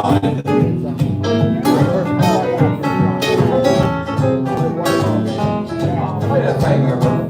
mind. Play that thing there, bro.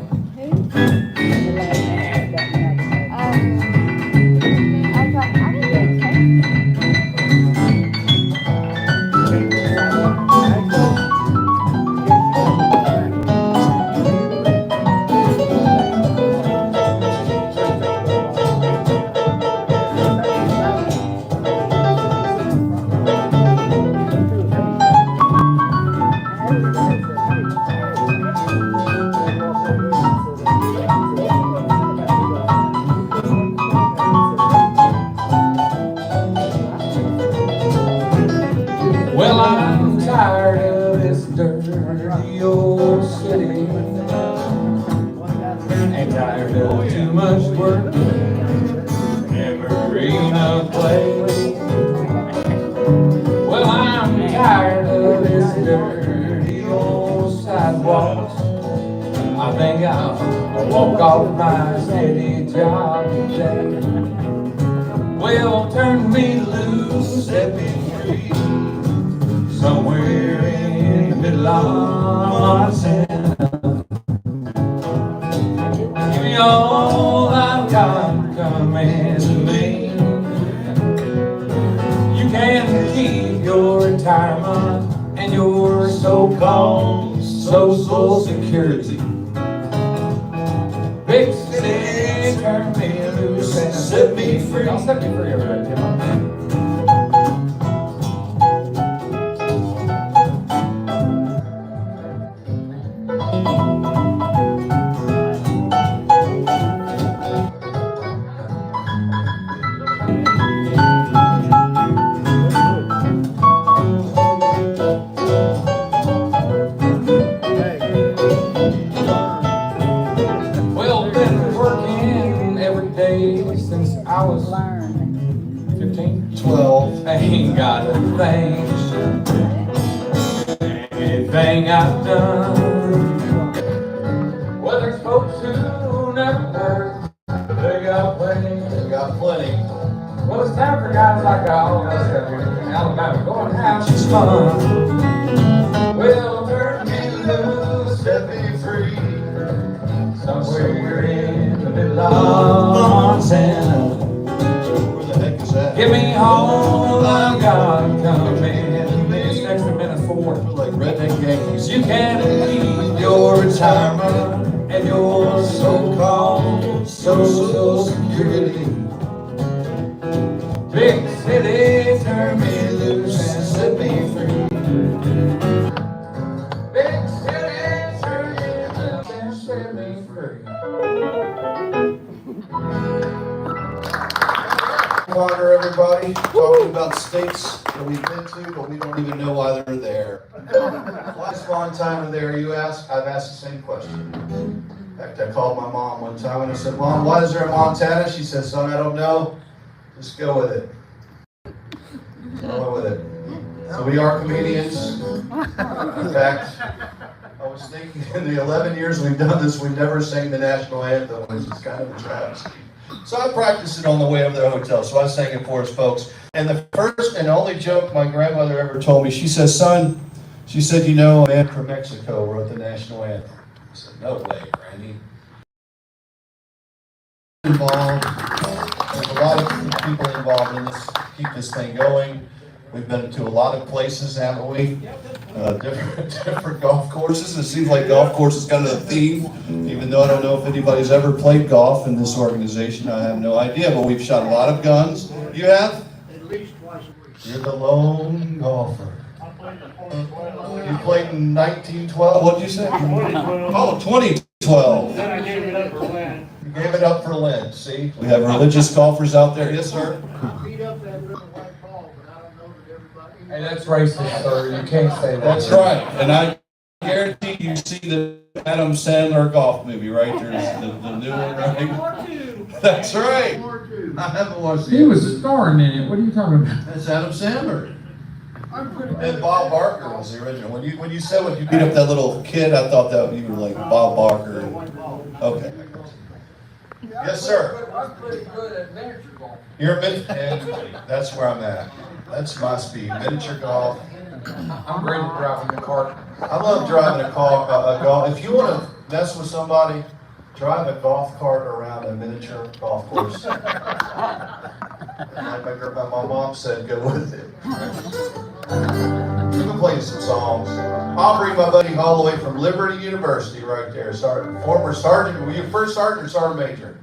Well, I'm tired of this dirty old city. Ain't tired of too much work, never enough play. Well, I'm tired of this dirty old sidewalks. I think I'll walk off my steady job today. Well, turn me loose, set me free, somewhere in the middle of Montana. Give me all I've got, come to me. You can keep your retirement and your so-called Social Security. Big city, turn me loose and set me free. I'll set me free, everybody, Tim. Well, been working every day since I was 15, 12. Ain't got a thing, anything I've done. Well, there's folks who never work, they got plenty. They got plenty. Well, it's time for guys like all of us out here in Alabama go and have some fun. Well, turn me loose, set me free, somewhere in the middle of Montana. Where the heck is that? Give me all I've got, come in. This next to minute 4. Like redneck Yankees. You can keep your retirement and your so-called Social Security. Big city, turn me loose and set me free. Big city, turn me loose and set me free. Honor everybody, talking about states that we've been to, but we don't even know why they're there. Why is Montana there, you ask? I've asked the same question. In fact, I called my mom one time and I said, Mom, why is there a Montana? She said, son, I don't know. Just go with it. Go with it. So we are comedians. In fact, I was thinking in the 11 years we've done this, we've never sang the national anthem, which is kind of a travesty. So I practiced it on the way over to the hotel, so I sang it for us folks. And the first and only joke my grandmother ever told me, she says, son, she said, you know, a man from Mexico wrote the national anthem. I said, no way, Granny. Involved. There's a lot of people involved in this, keep this thing going. We've been to a lot of places, haven't we? Different golf courses. It seems like golf course is kind of a theme, even though I don't know if anybody's ever played golf in this organization. I have no idea, but we've shot a lot of guns. You have? At least twice a week. You're the lone golfer. You played in 1912? What'd you say? 2012. Oh, 2012. Then I gave it up for Lent. You gave it up for Lent, see? We have religious golfers out there. Yes, sir? I beat up that little white ball, but I don't know that everybody. Hey, that's racist, sir. You can't say that. That's right. And I guarantee you see the Adam Sandler golf movie, right? There's the new one, right? More two. That's right. More two. I haven't watched He was starring in it. What are you talking about? That's Adam Sandler. I'm pretty good. And Bob Barker was the original. When you said when you beat up that little kid, I thought that you were like Bob Barker. White ball. Okay. Yes, sir. I'm pretty good at miniature golf. You're a mid, and that's where I'm at. That's my speed. Miniature golf. I'm great at driving the cart. I love driving a golf. If you want to mess with somebody, drive a golf cart around a miniature golf course. And like my mom said, go with it. We can play some songs. Aubrey, my buddy, all the way from Liberty University, right there. Former sergeant. Were you first sergeant or sergeant major?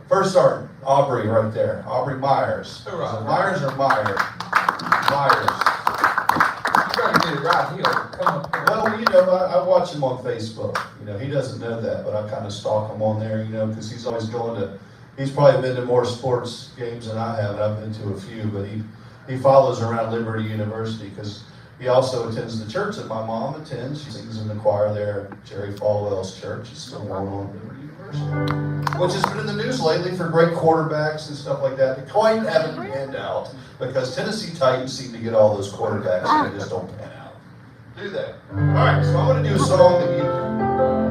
First sergeant. Aubrey, right there. Aubrey Myers. Is it Myers or Myers? Myers. You gotta get it right. He'll come up. Well, you know, I watch him on Facebook. You know, he doesn't know that, but I kind of stalk him on there, you know, because he's always he's probably been to more sports games than I have, and I've been to a few, but he follows around Liberty University because he also attends the church that my mom attends. She sings in the choir there at Jerry Falwell's church. It's still going on at Liberty University, which has been in the news lately for great quarterbacks and stuff like that. They quite haven't panned out because Tennessee Titans seem to get all those quarterbacks and they just don't pan out. Do that. All right, so I'm going to do a song that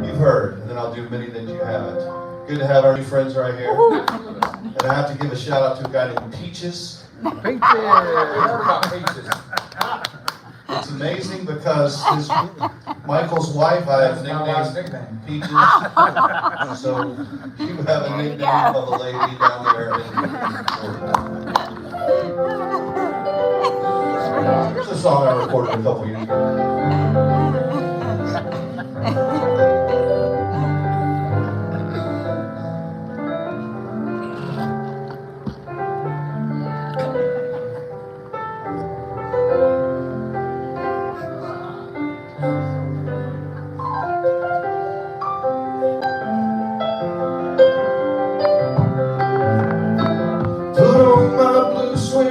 you've heard, and then I'll do many that you haven't. Good to have our new friends right here. And I have to give a shout out to a guy named Peaches. Peaches. It's amazing because Michael's wife, I have nicknamed Peaches. So you have a nickname of a lady down there. Here's a song I recorded a couple years ago.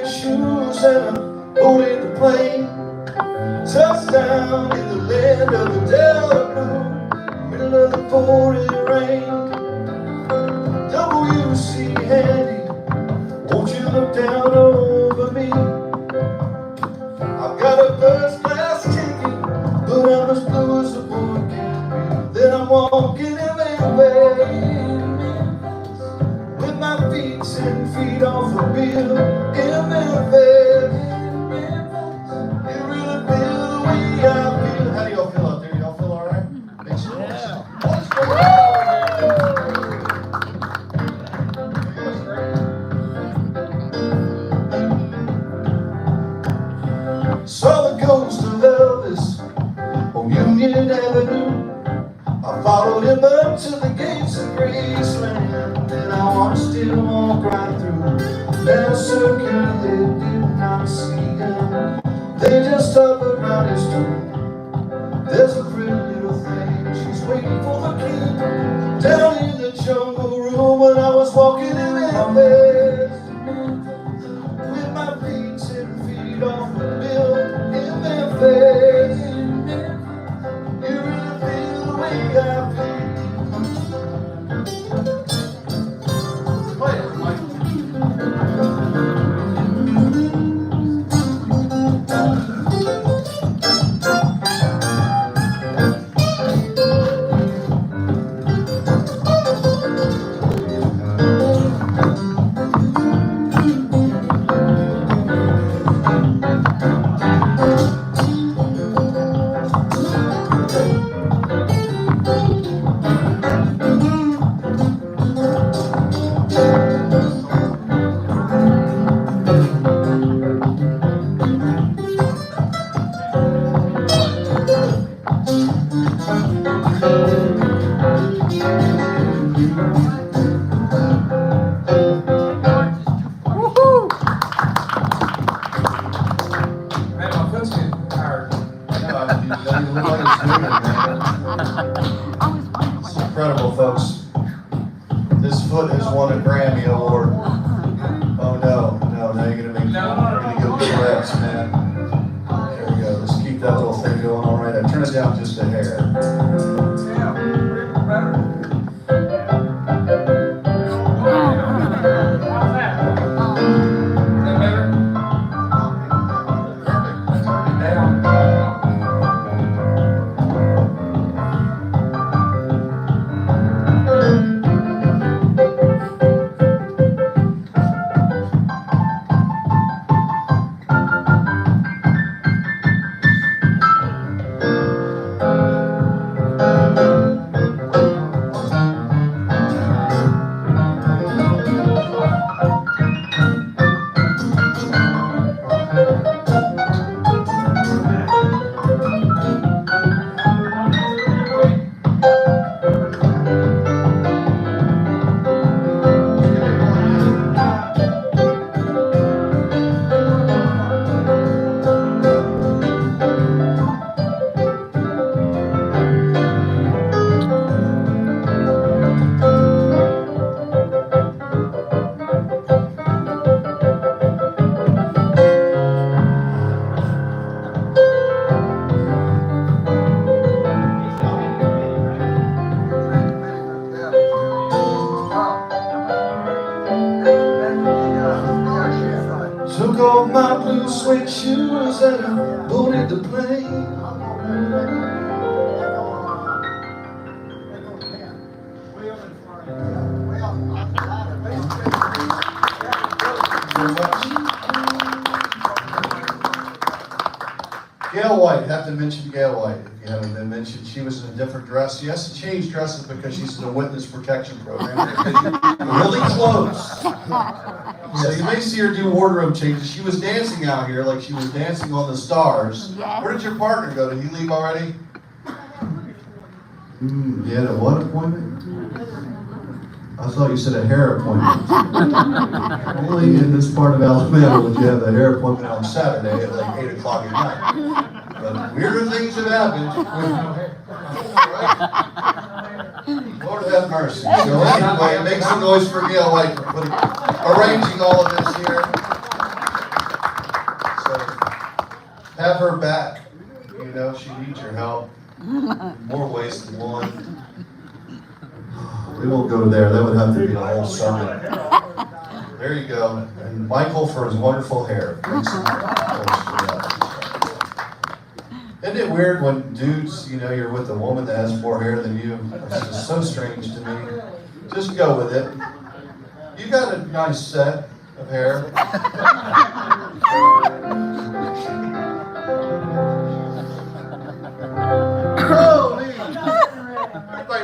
Shoes and I'm boarding the plane. Touchdown in the land of the Delta Blue, middle of the pouring rain. WC Handy, won't you look down over me? I've got a first class ticket, but I'm as blue as the boy can be. Then I'm walking in Memphis with my feet 10 feet off the bill. In Memphis, you really feel the way I feel. How do y'all feel out there? Y'all feel all right? Make some noise. Saw the ghost of Elvis on Union Avenue. I followed him up to the gates of Graceland, and I watched him walk right through that circle. They did not see him, they just hovered around his tomb. There's a pretty little thing, she's waiting for the king down in the jungle room. When I was walking in Memphis with my feet 10 feet off the bill. In Memphis, you really feel the way I feel. Play it, Mike. It's incredible, folks. This foot has won a Grammy Award. Oh no, now you're gonna make go correct, man. There we go. Let's keep that little thing going on right there. Turn it down just a hair. off my blue suede shoes and I boarded the plane. Gail White, have to mention Gail White if you haven't been mentioned. She was in a different dress. She has to change dresses because she's in a witness protection program. Really close. So you may see her do wardrobe changes. She was dancing out here like she was dancing on the stars. Yes. Where did your partner go? Did he leave already? You had a what appointment? I thought you said a hair appointment. Only in this part of Alabama would you have a hair appointment on Saturday at like 8 o'clock at night. But weirder things have happened. Lord have mercy. So anyway, make some noise for Gail White for arranging all of this here. So have her back. You know, she needs your help. More ways than one. We won't go there. That would have to be a whole sermon. There you go. And Michael for his wonderful hair. Isn't it weird when dudes, you know, you're with a woman that has more hair than you? It's just so strange to me. Just go with it. You got a nice set of hair.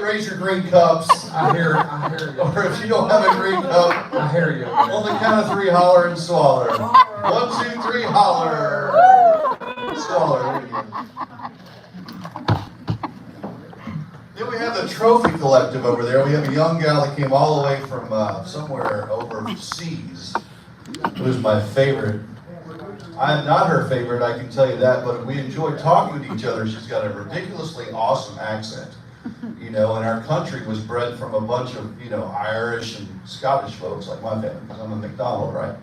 Raise your green cups. I hear you. Or if you don't have a green cup, I hear you. on the count of 3, holler and swaller. 1, 2, 3, holler. Swaller. Then we have the Trophy Collective over there. We have a young gal that came all the way from somewhere overseas. Who's my favorite. I am not her favorite, I can tell you that, but we enjoy talking with each other. She's got a ridiculously awesome accent. You know, and our country was bred from a bunch of, you know, Irish and Scottish folks like my family, because I'm a McDonald, right?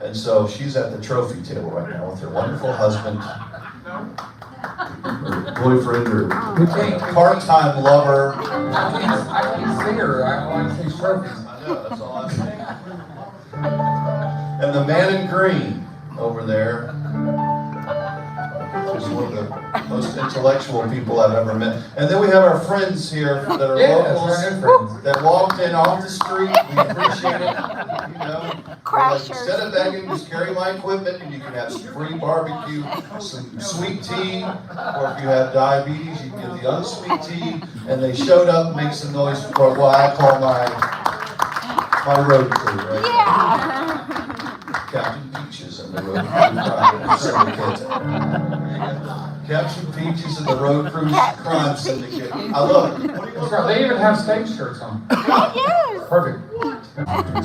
And so she's at the trophy table right now with her wonderful husband, her boyfriend, her part-time lover. I can't see her. I want to see trophies. I know, that's all I'm saying. And the man in green over there is one of the most intellectual people I've ever met. And then we have our friends here that are locals that walked in off the street. We appreciate it. You know, like, instead of begging, just carry my equipment and you can have some free barbecue, some sweet tea, or if you have diabetes, you can get the unsweet tea. And they showed up and make some noise for what I call my road crew, right? Yeah. Captain Peaches and the road crew syndicate. Captain Peaches and the road crew crime syndicate. I love it. What do you That's right. They even have stage shirts on. Yes. Perfect.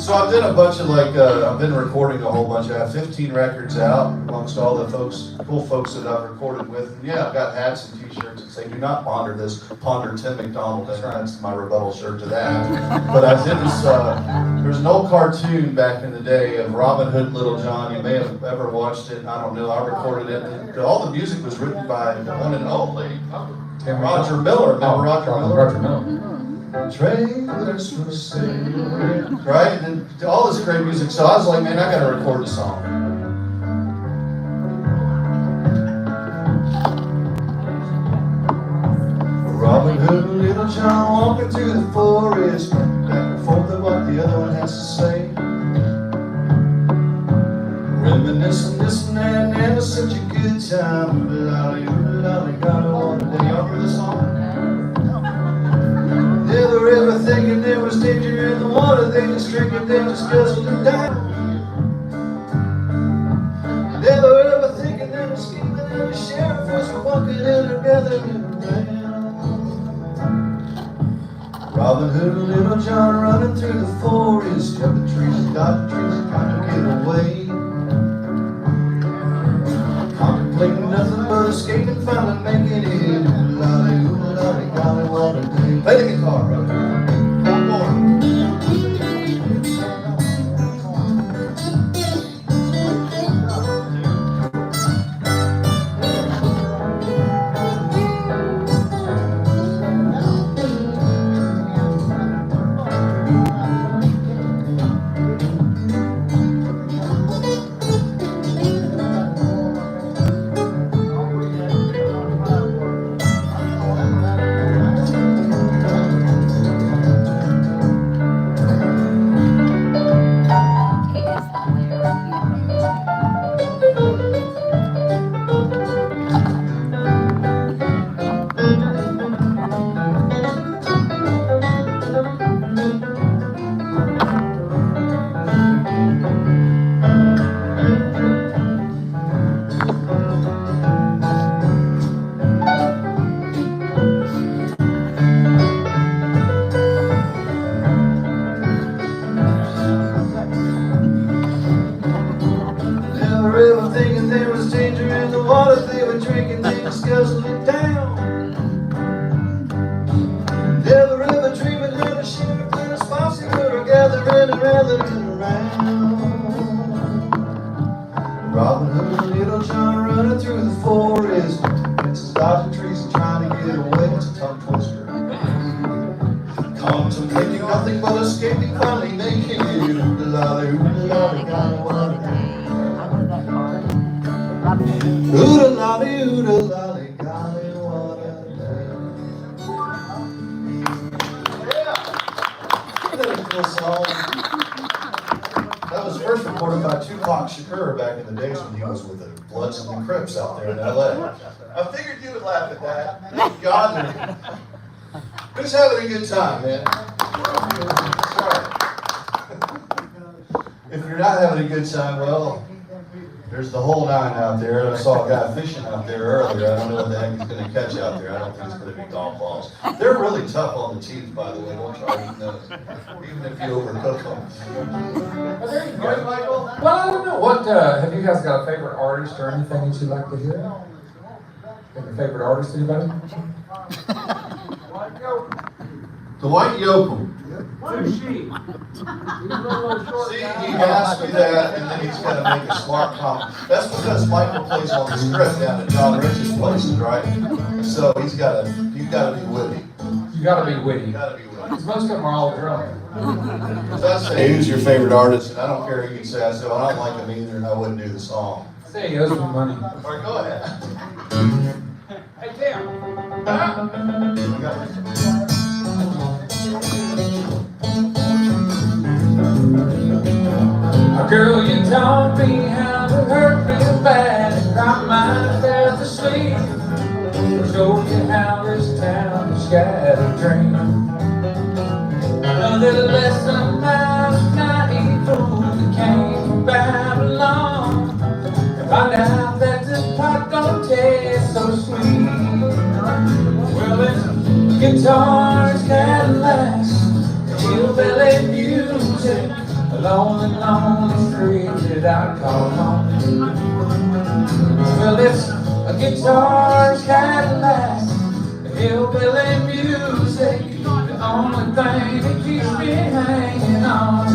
So I've done a bunch of I've been recording a whole bunch. I have 15 records out amongst all the cool folks that I've recorded with. And yeah, I've got hats and t-shirts that say, "Do not ponder this, ponder Tim McDonald." That's my rebuttal shirt to that. But I did this, there's an old cartoon back in the day of Robin Hood and Little John. You may have ever watched it. I don't know. I recorded it. And all the music was written by the one and only Roger Miller. Remember Roger Miller? Roger Miller. Trailers for sale, right? And all this great music. So I was like, man, I gotta record a song. Robin Hood and Little John walking through the forest, back and forth of what the other one has to say. Reminiscing this and that, and it was such a good time. Lolly, got one. Did y'all hear this song? Never ever thinking there was danger in the water. They just drink it, they just guzzle and die. Never ever thinking they were scheming and the sheriff was walking in together. Robin Hood and Little John running through the forest, jumping trees and dodging trees, trying to get away. Contemplating nothing but escaping, finally making it. Ooh-la-lay, golly, what a day. Play the guitar, brother. One more. the river thinking there was danger in the water they were drinking, they just guzzled it down. Yeah, the river dreaming and a ship and a spicy river gathering around. Robin Hood and Little John running through the forest, Princess dodging trees and trying to get away. It's a tongue twister. Contemplating nothing but escaping, finally making it. Oodalali, oodalali, golly, what a day. Oodalali, oodalali, golly, what a day. Yeah, that was a cool song. That was first recorded by Tupac Shakur back in the days when he was with the Bloods and the Crips out there in LA. I figured you would laugh at that. God, who's having a good time, man? That's right. If you're not having a good time, well, there's the whole nine out there. I saw a guy fishing out there earlier. I don't know what the heck he's going to catch out there. I don't think it's going to be golf balls. They're really tough on the teeth, by the way. Don't try eating those, even if you overcook them. Right, Michael? Well, I don't know. What have you guys got a favorite artist or anything that you like to hear? Got a favorite artist, anybody? The White Yokel. Who's she? See, he asked me that, and then he's got to make a smart comment. That's because Michael plays on the strip down at John Rich's places, right? So he's got to be witty. You gotta be witty. You got to be witty. Because most of them are all drunk. So I say, who's your favorite artist? And I don't care who you say. I said, well, I don't like him either, and I wouldn't do the song. Say he owes me money. All right, go ahead. Hey, Tim. Girl, you taught me how to hurt me bad and cry myself to sleep. Show you how this town is scattered dream. Another lesson about naive fool that came from Babylon. And find out that this pot don't taste so sweet. Well, it's guitars, Cadillacs, hillbilly music, a lonely, lonely street that I call home. Well, it's guitars, Cadillacs, hillbilly music, the only thing that keeps me hanging on.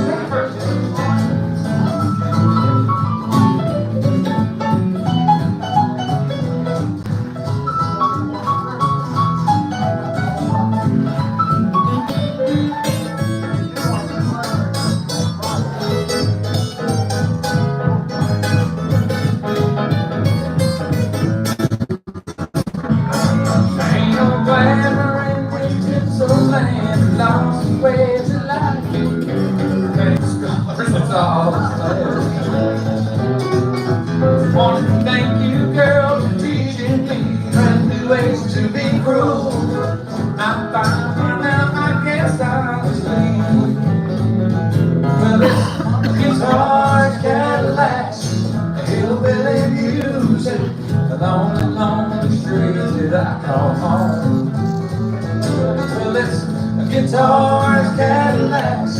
Want to thank you, girl, for teaching me brand new ways to be cruel. I'm fine now, I guess I'll just leave. Well, it's guitars, Cadillacs, hillbilly music, the lonely, lonely streets that I call home. Well, it's guitars, Cadillacs,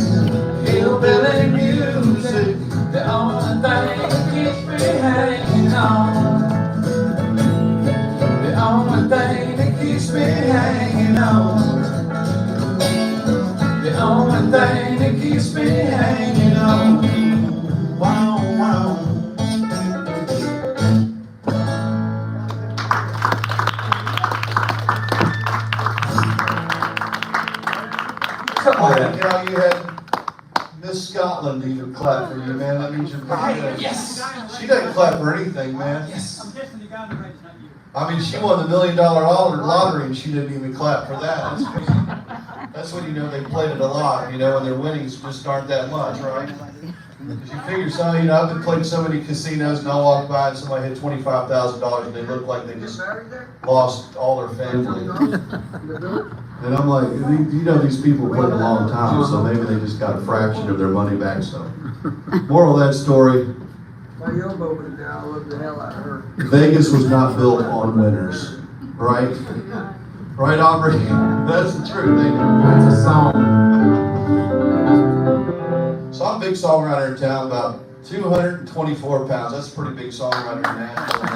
hillbilly music, the only thing that keeps me hanging on. The only thing that keeps me hanging on. The only thing that keeps me hanging on. Wow, wow. Oh, you know, you had Miss Scotland even clap for you, man. That means you're pretty good. Yes. She doesn't clap for anything, man. Yes. I'm guessing you got it right, it's not you. I mean, she won the $1 million lottery and she didn't even clap for that. That's crazy. That's when you know they played it a lot, you know, and their winnings just aren't that much, right? Because you figure, so, you know, I've been playing so many casinos and I'll walk by and somebody hit $25,000 and they look like they just lost all their family. And I'm like, you know, these people played a long time, so maybe they just got a fraction of their money back. So, moral of that story, My elbow was down, I loved the hell out of her. Vegas was not built on winners, right? Right, Aubrey? That's the truth, ain't it? That's a song. So I'm a big songwriter in town. About 224 pounds. That's a pretty big songwriter in Nashville.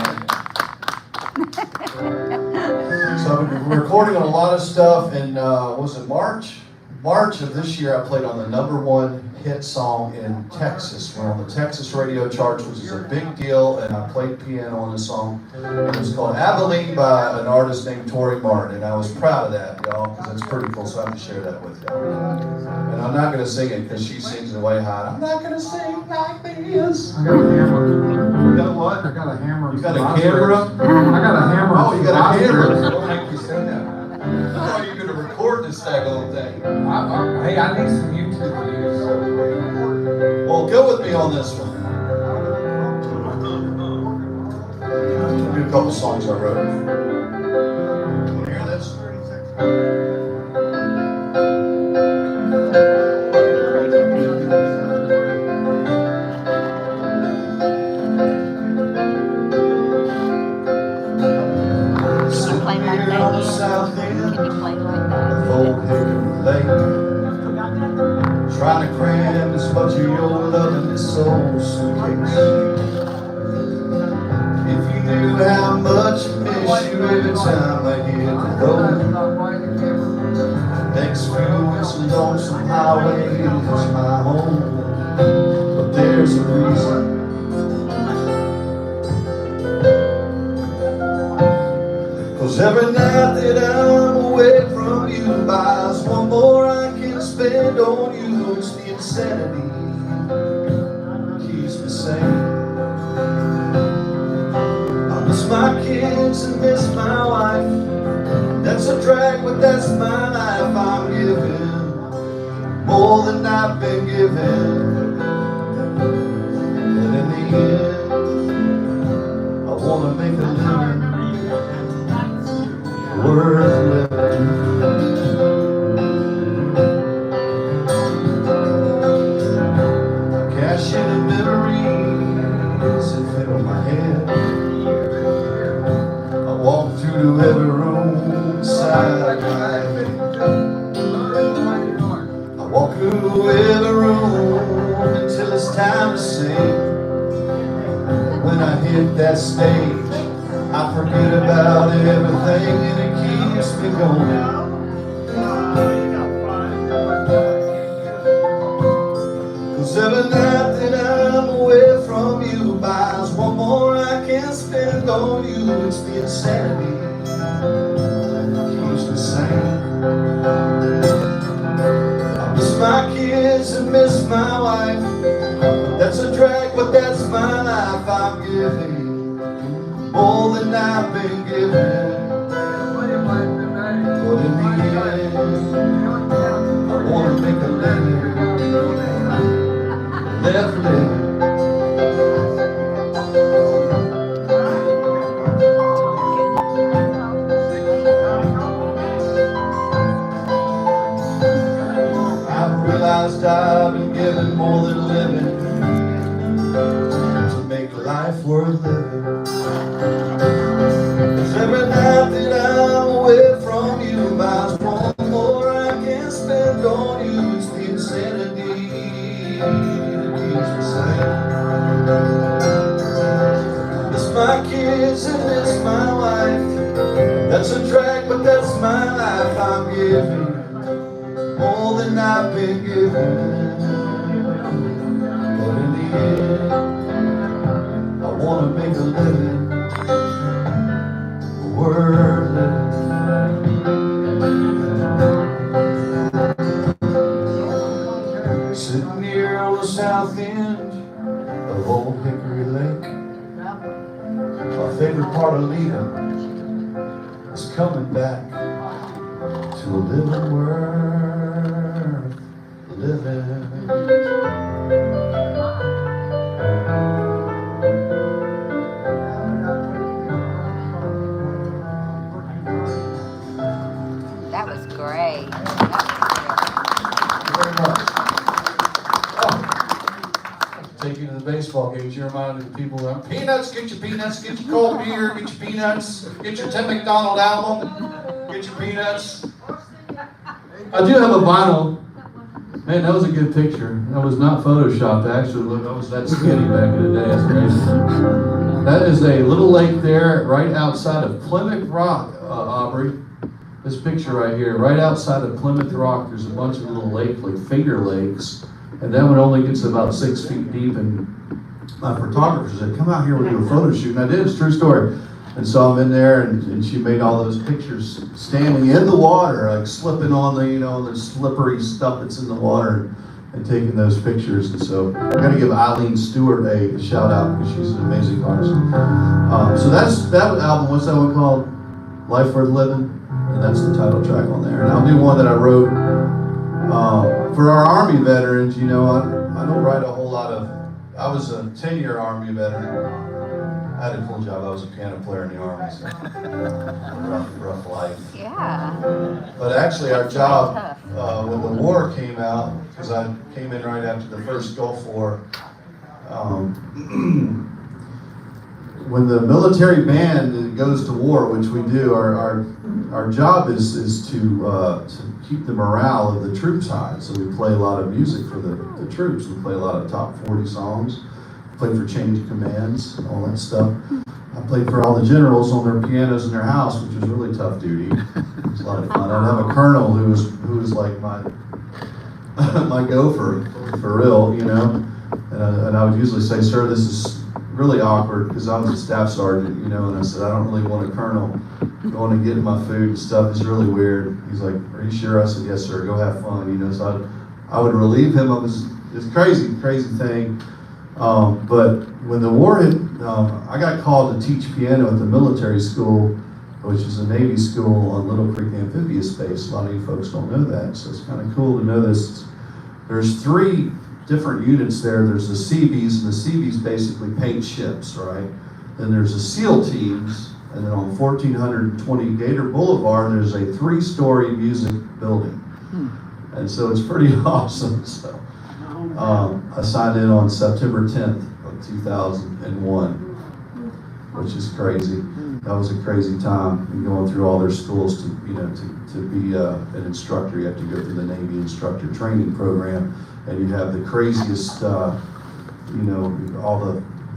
So I've been recording on a lot of stuff, and was it March? March of this year, I played on the #1 hit song in Texas. Went on the Texas radio charts, which is a big deal, and I played piano on this song. It was called Abilene by an artist named Tori Martin, and I was proud of that, y'all, because it's pretty cool, so I have to share that with y'all. And I'm not going to sing it because she sings it way high. I'm not going to sing like this. I got a hammer. You got what? I got a hammer. You got a camera? I got a hammer. Oh, you got a camera? Phosphorus. Don't make me sing that. I thought you were going to record this daggone thing. Hey, I need some YouTube views. Well, go with me on this one. I'll do a couple songs I wrote. Want to hear this? Play like that. On the south end Can you play like that? of Old Hickory Lake, trying to cram as much of your love in this old suitcase. If you knew how much I miss you every time I hit the road. Next few weeks a lonesome highway is my home, but there's a reason. Cause every night that I'm away from you buys one more I can spend on you. It's the insanity keeps me sane. I miss my kids and miss my wife. That's a drag, but that's my life. I'm giving more than I've been given, but in the end I wanna make a living worth living. Cash in the memories that fill my head. I walk through every room inside my head. I walk through every room until it's time to sing. When I hit that stage, I forget about everything and it keeps me going. Cause every night that I'm away from you buys one more I can spend on you. It's the insanity that keeps me sane. I miss my kids and miss my wife. That's a drag, but that's my life. I'm giving more than I've been given, but in the end, I want to make a living, left living. I've realized I've been given more than living to make life worth living. Every night that I'm away from you buys one more I can spend on you. It's the insanity that keeps me sane. I miss my kids and miss my wife. That's a drag, but that's my life. I'm giving more than I've been given, but in the end I want to make a living worth living. Sitting here on the south end of Old Hickory Lake, my favorite part of leaving is coming back to a living worth living. That was great. Take you to the baseball games. You're reminded the people around. Peanuts, get your cold beer, get your peanuts, get your Tim McDonald album, get your peanuts. I do have a vinyl Man, that was a good picture. That was not photoshopped, actually. Look, I was that skinny back in the day. That's crazy. That is a little lake there right outside of Plymouth Rock, Aubrey. This picture right here, right outside of Plymouth Rock, there's a bunch of little lakes, like finger lakes. And that one only gets about 6 feet deep. And my photographer said, come out here, we'll do a photo shoot. And I did, it's a true story. And so I'm in there, and she made all those pictures standing in the water, like slipping on the, the slippery stuff that's in the water, and taking those pictures. And so I'm gonna give Eileen Stewart a shout out because she's an amazing artist. So that's that album. What's that one called? Life Worth Living, and that's the title track on there. And I'll do one that I wrote for our Army veterans. I don't write a whole lot of. I was a 10-year Army veteran. I had a cool job. I was a piano player in the Army, so rough life. Yeah. But actually, our job when the war came out, because I came in right after the first Gulf War. When the military band goes to war, which we do, our job is to keep the morale of the troops high. So we play a lot of music for the troops. We play a lot of top 40 songs. Played for Change of Commands, all that stuff. I played for all the generals on their pianos in their house, which was really tough duty. It was a lot of fun. I'd have a colonel who was like my gopher, for real, And I would usually say, sir, this is really awkward, because I was a staff sergeant, and I said, I don't really want a colonel going to get my food and stuff. It's really weird. He's like, are you sure? I said, yes, sir, go have fun, So I would relieve him of his crazy thing. But when the war hit, I got called to teach piano at the military school, which is a Navy school on Little Creek Amphibious Base. A lot of you folks don't know that, so it's kind of cool to know this. There's 3 different units there. There's the Seabees, and the Seabees basically paint ships, right? Then there's the SEAL teams, and then on 1420 Gator Boulevard, there's a 3-story music building. And so it's pretty awesome. So I signed in on September 10th of 2001, which is crazy. That was a crazy time, and going through all their schools to be an instructor. You have to go through the Navy instructor training program, and you have the craziest,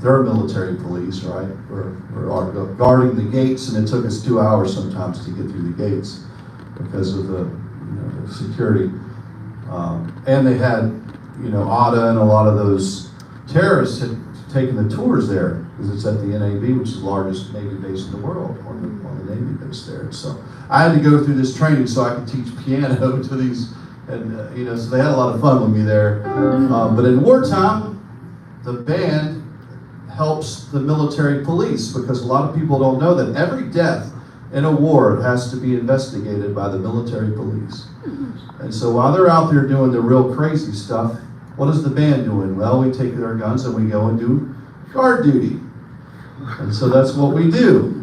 their military police, right? We're guarding the gates, and it took us 2 hours sometimes to get through the gates because of the security. And they had, Atta and a lot of those terrorists had taken the tours there, because it's at the NAB, which is the largest Navy base in the world, on the Navy base there. So I had to go through this training so I could teach piano to these, and so they had a lot of fun with me there. But in wartime, the band helps the military police, because a lot of people don't know that every death in a war has to be investigated by the military police. And so while they're out there doing the real crazy stuff, what is the band doing? Well, we take our guns and we go and do guard duty. And so that's what we do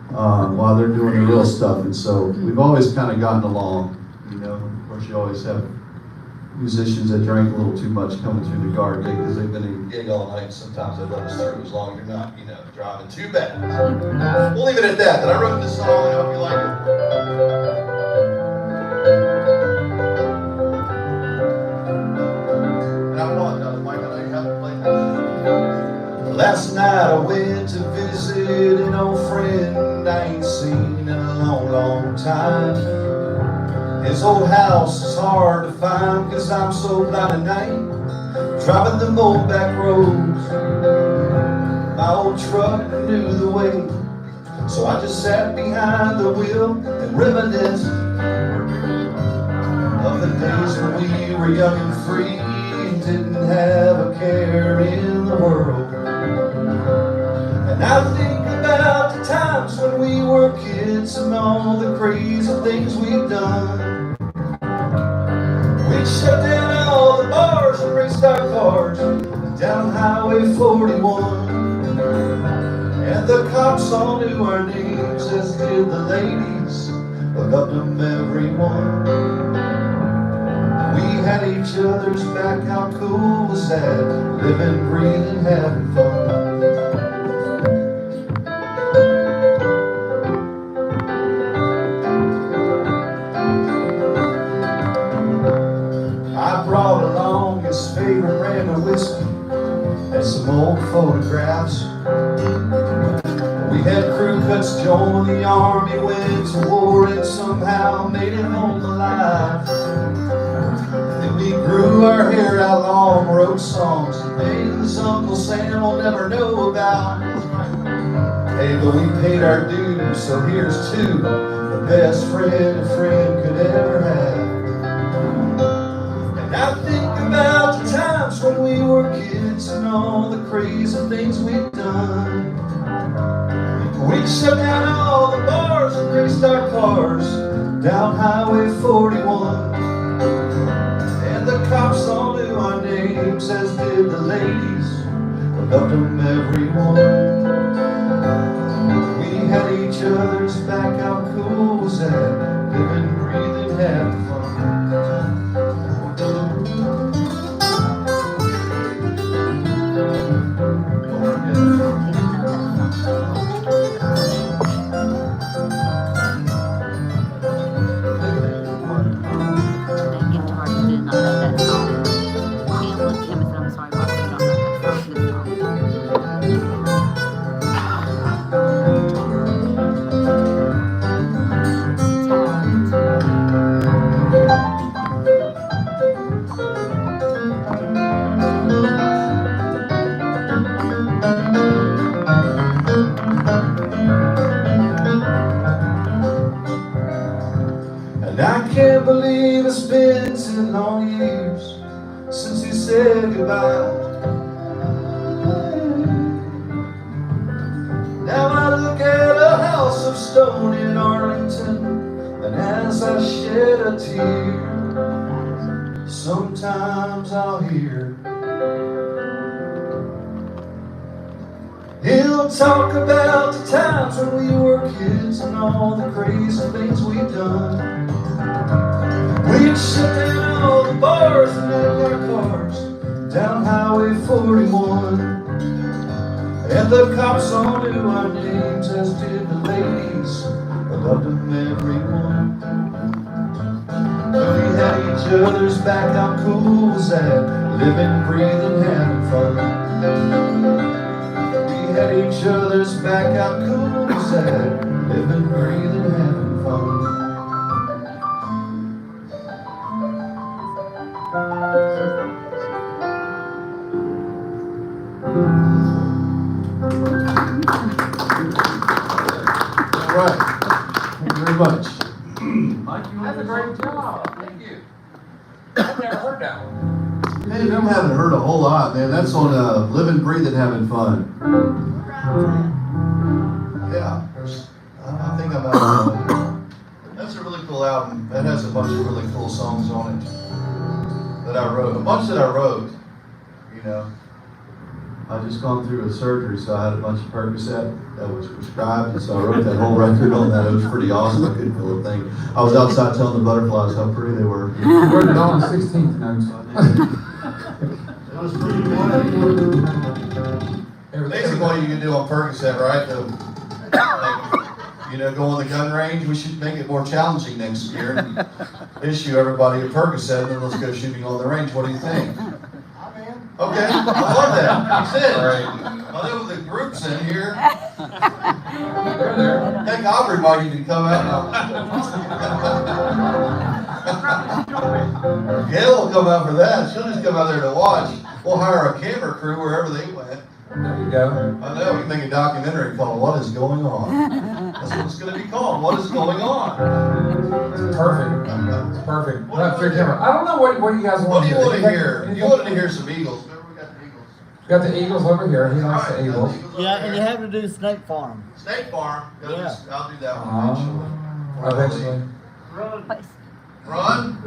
while they're doing the real stuff. And so we've always kind of gotten along. Of course, you always have musicians that drank a little too much coming through the guard gate, because they've been in gig all night. Sometimes they let us through as long as you're not, driving too bad. We'll leave it at that. But I wrote this song, and I hope you like it. Last night I went to visit an old friend I ain't seen in a long time. His old house is hard to find, 'cause I'm so blind at night, driving them old back roads. My old truck knew the way, so I just sat behind the wheel and reminisced of the days when we were young and free and didn't have a care in the world. And I think about the times when we were kids and all the crazy things we've done. We'd shut down all the bars and raced our cars down Highway 41. And the cops all knew our names, as did the ladies, loved them everyone. We had each other's back, how cool was that? Living, breathing, having fun. I had crew cuts join the army, went to war and somehow made it home alive. And we grew our hair out long, wrote songs, things Uncle Sam will never know about. Hey, but we paid our dues, so here's to the best friend a friend could ever have. And I think about the times when we were kids and all the crazy things we've done. We'd shut down all the bars and raced our cars down Highway 41. And the cops all knew our names, as did the ladies. We loved them, everyone. We had each other's back, how cool was that? Living, breathing, having fun. And I can't believe it's been 10 long years since you said goodbye. Now I look at a house of stone in Arlington, and as I shed a tear, sometimes I'll hear he'll talk about the times when we were kids and all the crazy things we've done. We'd shut down all the bars and left our cars down Highway 41. And the cops all knew our names, as did the ladies. I loved them, everyone. We had each other's back, how cool was that? Living, breathing, having fun. We had each other's back, how cool was that? Living, breathing, having fun. All right. Thank you very much. Mike, that's a great job. Thank you. I've never heard that one. Hey, them haven't heard a whole lot, man. That's on Living, Breathing, Having Fun. Yeah. I think I'm out. That's a really cool album. That has a bunch of really cool songs on it that I wrote. A bunch that I wrote, you know. I just gone through a surgery, so I had a bunch of Percocet that was prescribed, and so I wrote that whole record on that. It was pretty awesome. I couldn't feel a thing. I was outside telling the butterflies how pretty they were. You wrote it all on 16th notes. It was pretty cool. Basically, what you can do on Percocet, right? You know, go on the gun range. We should make it more challenging next year. Issue everybody a Percocet, and then let's go shooting on the range. What do you think? Okay, I love that. That's it. I know the group's in here. They're there. Heck, Aubrey might even come out. Gail will come out for that. She'll just come out there to watch. We'll hire a camera crew wherever they went. There you go. I know, we can make a documentary called What Is Going On? That's what it's going to be called, What Is Going On? It's perfect. It's perfect. Not through camera. I don't know what you guys What want do to you hear. want to hear? You wanted to hear some Eagles. Remember we got the Eagles. Got the Eagles over here. He likes the Eagles. Yeah, and you have to do Snake Farm. State Farm. Yeah. I'll do that one Eventually. Run?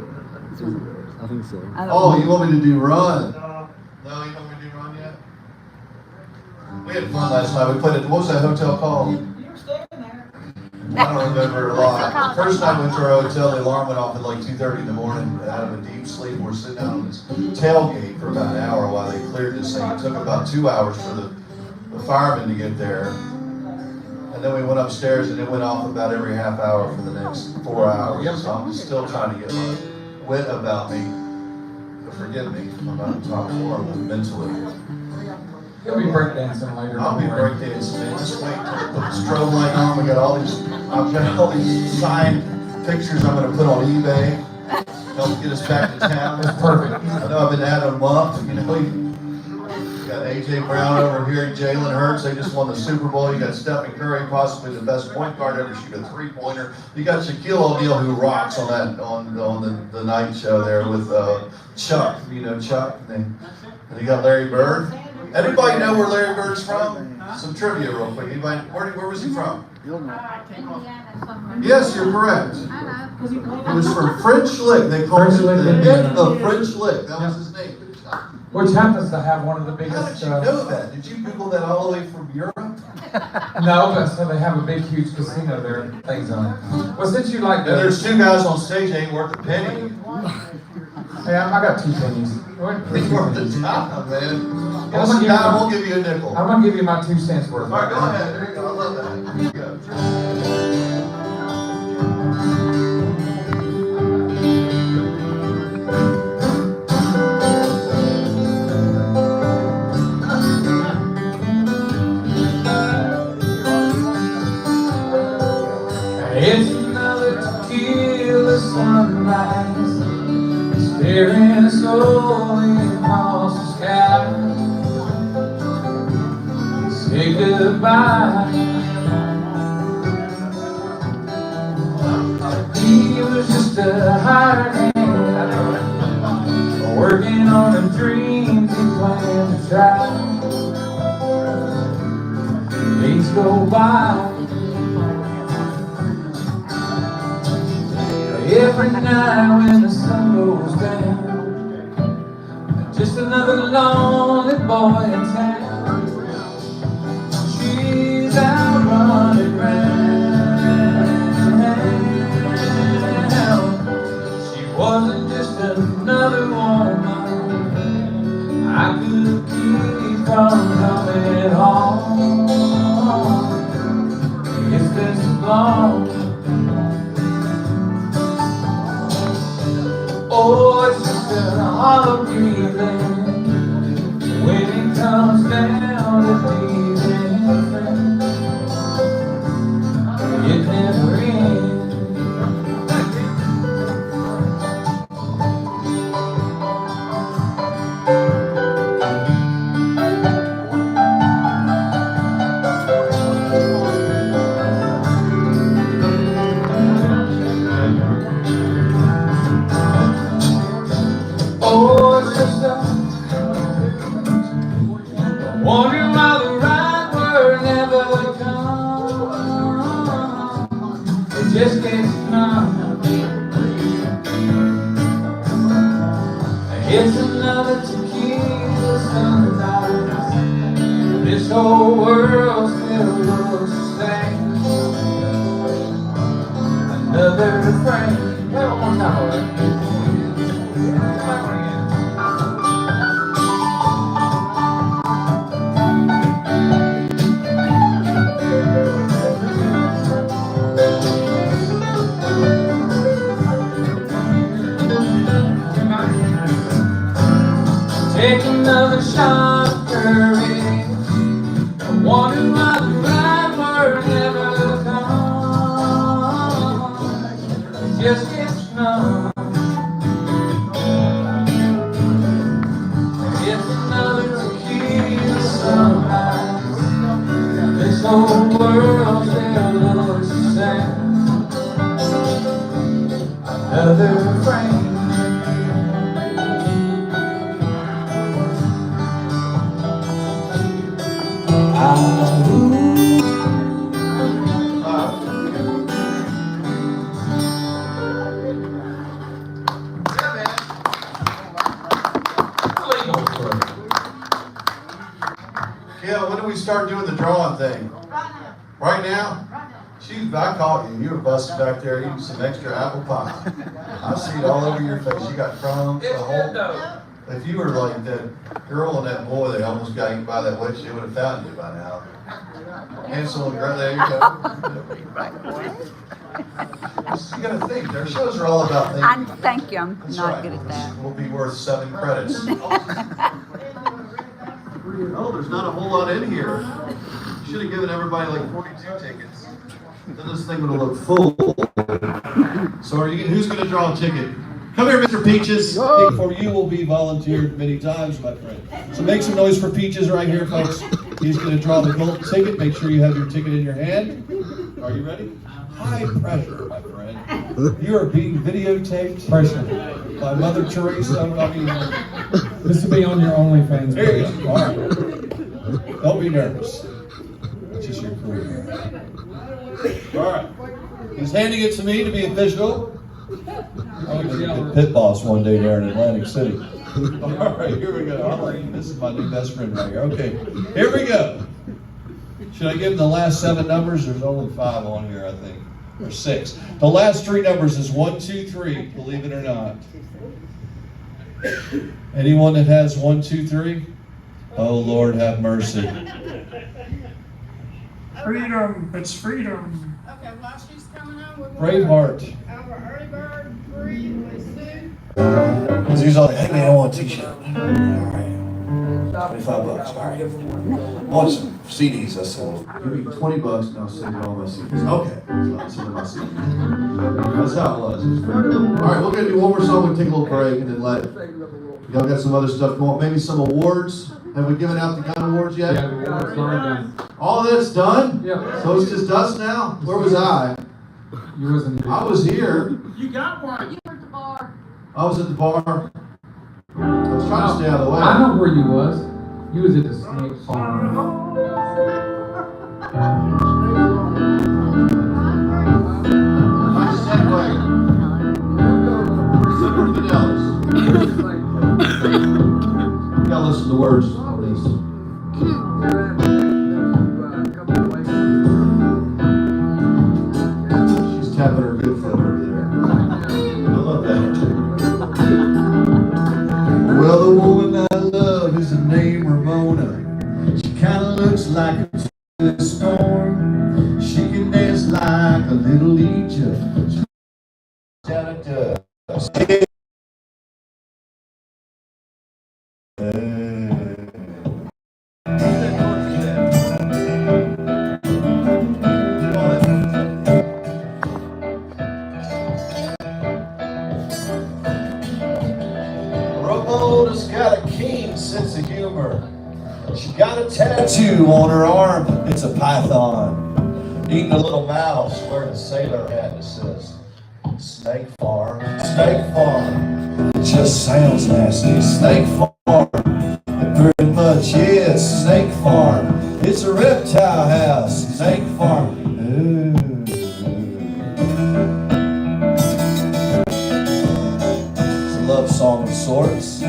I think so. Oh, you want me to do Run? No, you don't want me to do Run yet? We had fun last night. We played at, what was that hotel called? You were staying there. I don't remember a lot. The first night we went to our hotel, the alarm went off at like 2:30 in the morning. Out of a deep sleep, we're sitting out on this tailgate for about an hour while they cleared this thing. It took about 2 hours for the firemen to get there. And then we went upstairs and it went off about every half hour for the next 4 hours. So I'm still trying to get my wit about me. But forgive me, I'm not in top form mentally. He'll be breakdancing later. I'll be breakdancing, man. Just wait till they put the strobe light on. I've got all these signed pictures I'm gonna put on eBay. Help get us back to town. That's perfect. I know I've been at them up. You know, you got AJ Brown over here, Jalen Hurts. They just won the Super Bowl. You got Stephen Curry, possibly the best point guard ever shoot a three-pointer. You got Shaquille O'Neal, who rocks on the night show there with Chuck. You know Chuck. And you got Larry Bird. Anybody know where Larry Bird's from? Some trivia real quick. Anybody? Where was he from? Yes, you're correct. He was from French Lick. They called him the Nick of French Lick. That was his name. Which happens to have one of the How biggest. did you know that? Did you Google that all the way from Europe? No, but so they have a big, huge casino there and things on it. Well, since you like And the. there's two guys on stage that ain't worth a penny. Hey, I got 2 pennies. He's worth the time, man. I'm Give us gonna a give dime, you- we'll give you a nickel. I'm All gonna give you my 2 cents worth. right, go ahead. There you go. I love that. Here you go. It's another tequila sunrise, staring slowly across the sky. Say goodbye. He was just a hired hand, working on the dreams he planned to try. Days go by. Every night when the sun goes down, just another lonely boy in town. She's out running round. She wasn't just another woman I could keep from coming home. It's been so long. Oh, it's just a hollow breathing when it comes down to leaving a friend. It never ends. Oh, it's just wondering why the right word never comes. It just gets numb. It's another tequila sunrise. This whole world still looks the same. Another refrain. Play one more time, all right? Take another shot of courage. I wonder why the right word never comes. It just gets numb. It's another tequila sunrise. This whole world still looks the same. Another refrain. Yeah, when do we start doing the drawing thing? Right now? Shoot, I caught you. You were busted back there eating some extra apple pie. I see it all over your face. You got crumbs, the whole. If you were like that girl and that boy that almost got eaten by that witch, they would have found you by now. Hansel and Gretel, there you go. You gotta think. Their shows are all about thinking. Thank you. I'm That's not right. good at that. We'll be worth 7 credits. Oh, there's not a whole lot in here. Should have given everybody like 42 tickets. Then this thing would have looked full. So who's going to draw a ticket? Come here, Mr. Peaches. For you will be volunteered many times, my friend. So make some noise for Peaches right here, folks. He's going to draw the gold ticket. Make sure you have your ticket in your hand. Are you ready? High pressure, my friend. You are being videotaped. Pressure. By Mother Teresa. I mean, This will be on your OnlyFans. there you go. All right. Don't be nervous. It's just your career. All right. He's handing it to me to be official. I'm going to be pit boss one day there in Atlantic City. All right, here we go. This is my new best friend right here. Okay, here we go. Should I give him the last 7 numbers? There's only 5 on here, I think. Or 6. The last 3 numbers is 1, 2, 3, believe it or not. Anyone that has 1, 2, 3? Oh, Lord, have mercy. Freedom, it's freedom. Okay, while she's coming on, we're going Braveheart. to have our early bird free with Sue. Because he's all like, hey man, I want a t-shirt. All right. $25. All right. I want some CDs. I said, well, give me $20 and I'll send you all my CDs. Okay. So I'll send you my CDs. That's how it was. All right, we're going to do one more song. We'll take a little break and then let y'all got some other stuff going on. Maybe some awards. Have we given out the gun awards yet? Yeah, we're done. All that's done? Yeah. So it's just us now? Where was I? You wasn't here. I was here. You got one. You were at the bar. I was at the bar. I was trying to stay out of the way. I know where you was. You was at the snake farm. I said, wait. Super Fidelis. You gotta listen to the words of this. She's tapping her good foot over there. I love that. Well, the woman I love is named Ramona. She kinda looks like a storm. She can dance like a little Egypt. Down at dusk. Ramona's got a keen sense of humor. She got a tattoo on her arm. It's a python. Eating a little mouse, wearing a sailor hat that says, Snake Farm, Snake Farm. It just sounds nasty. Snake Farm. It pretty much is Snake Farm. It's a reptile house. Snake Farm. Ooh. It's a love song of sorts.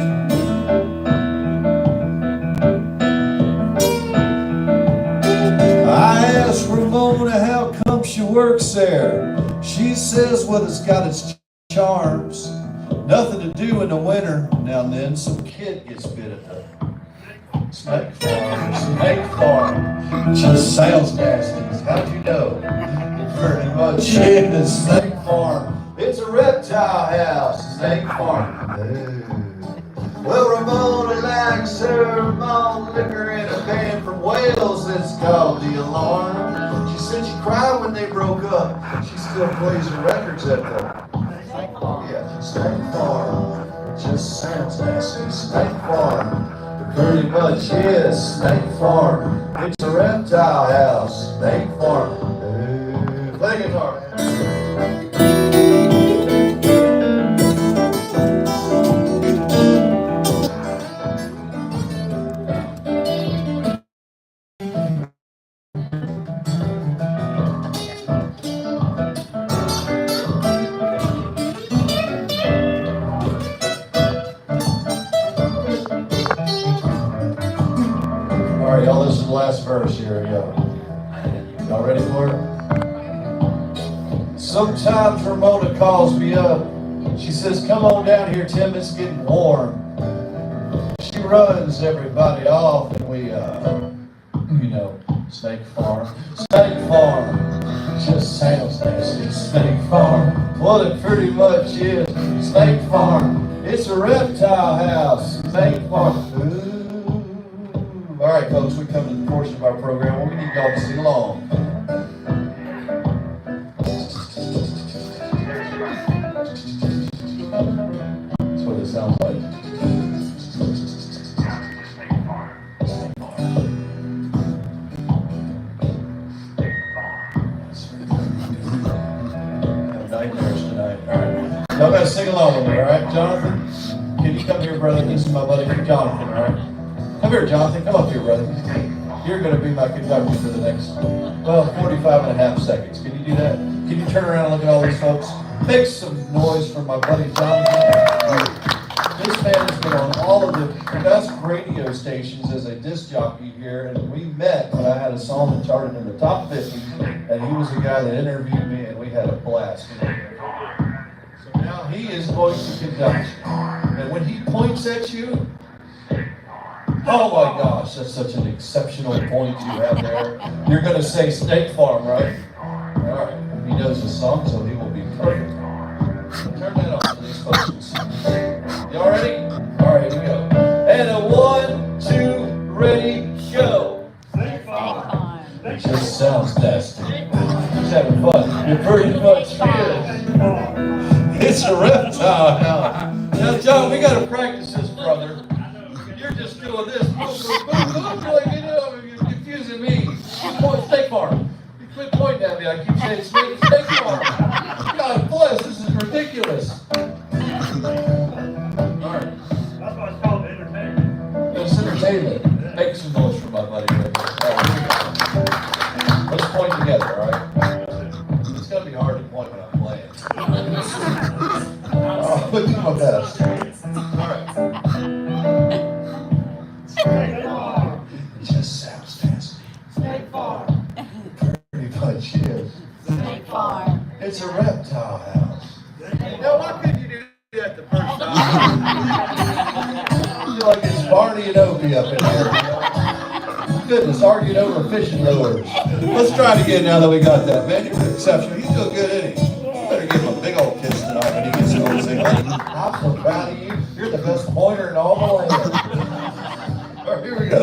I asked Ramona how come she works there. She says, well, it's got its charms. Nothing to do in the winter. Now and then some kid gets bit at the snake farm. Snake farm. Just sounds nasty. How'd you know? It pretty much is snake farm. It's a reptile house. Snake farm. Ooh. Well, Ramona likes her malt liquor in a band from Wales that's called The Alarm. She said she cried when they broke up. She still plays her records at the yeah, Snake Farm. It just sounds nasty. Snake Farm. It pretty much is Snake Farm. It's a reptile house. Snake Farm. Ooh. Play guitar. All right, y'all, this is the last verse. Here we go. Y'all ready for it? Sometimes Ramona calls me up. She says, come on down here, Tim, it's getting warm. She runs everybody off and we, you know, Snake Farm. Snake Farm. Just sounds nasty. Snake Farm. Well, it pretty much is. Snake Farm. It's a reptile house. Snake Farm. Ooh. All right, folks, we come to the portion of our program where we need y'all to sing along. That's what it sounds like. Nightmares tonight. All right. Y'all gotta sing along with me, all right? Jonathan, can you come here, brother? This is my buddy Jonathan, all right? Come here, Jonathan. Come up here, brother. You're gonna be my conductor for the next, 45 and a half seconds. Can you do that? Can you turn around and look at all these folks? Make some noise for my buddy Jonathan. This man has been on all of the best radio stations as a disc jockey here, and we met when I had a song that charted in the top 50, and he was the guy that interviewed me, and we had a blast. So now he is going to conduct, and when he points at you, oh my gosh, that's such an exceptional point you have there. You're going to say State Farm, right? All right, he knows the song, so he will be perfect. Turn that on for these folks. Y'all ready? All right, here we go. And a 1, 2, ready, go. State Farm. It just sounds nasty. He's having fun. It pretty much is. It's a reptile now. Now, John, we got to practice this, brother. You're just doing this. Boom, boom, boom, boom. You're like, you're confusing me. You point State Farm. You quit pointing at me. I keep saying State Farm. God bless, this is ridiculous. Alright. That's why it's called entertainment. It's entertainment. Make some noise for my buddy right here. Alright, here we go. Let's point together, alright? It's gonna be hard to point when I'm playing. Oh, I'll do my best. Alright. It just sounds nasty. State Farm. Pretty much is. State Farm. It's a reptile house. Now, why couldn't you do that the first time? You're like it's Barney and Opie up in here. Goodness, arguing over fishing lures. Let's try it again now that we got that. Man, you're exceptional. He's doing good, isn't he? You better give him a big old kiss tonight when he gets home and say, "Honey, I'm so proud of you. You're the best pointer in all the land." All right, here we go.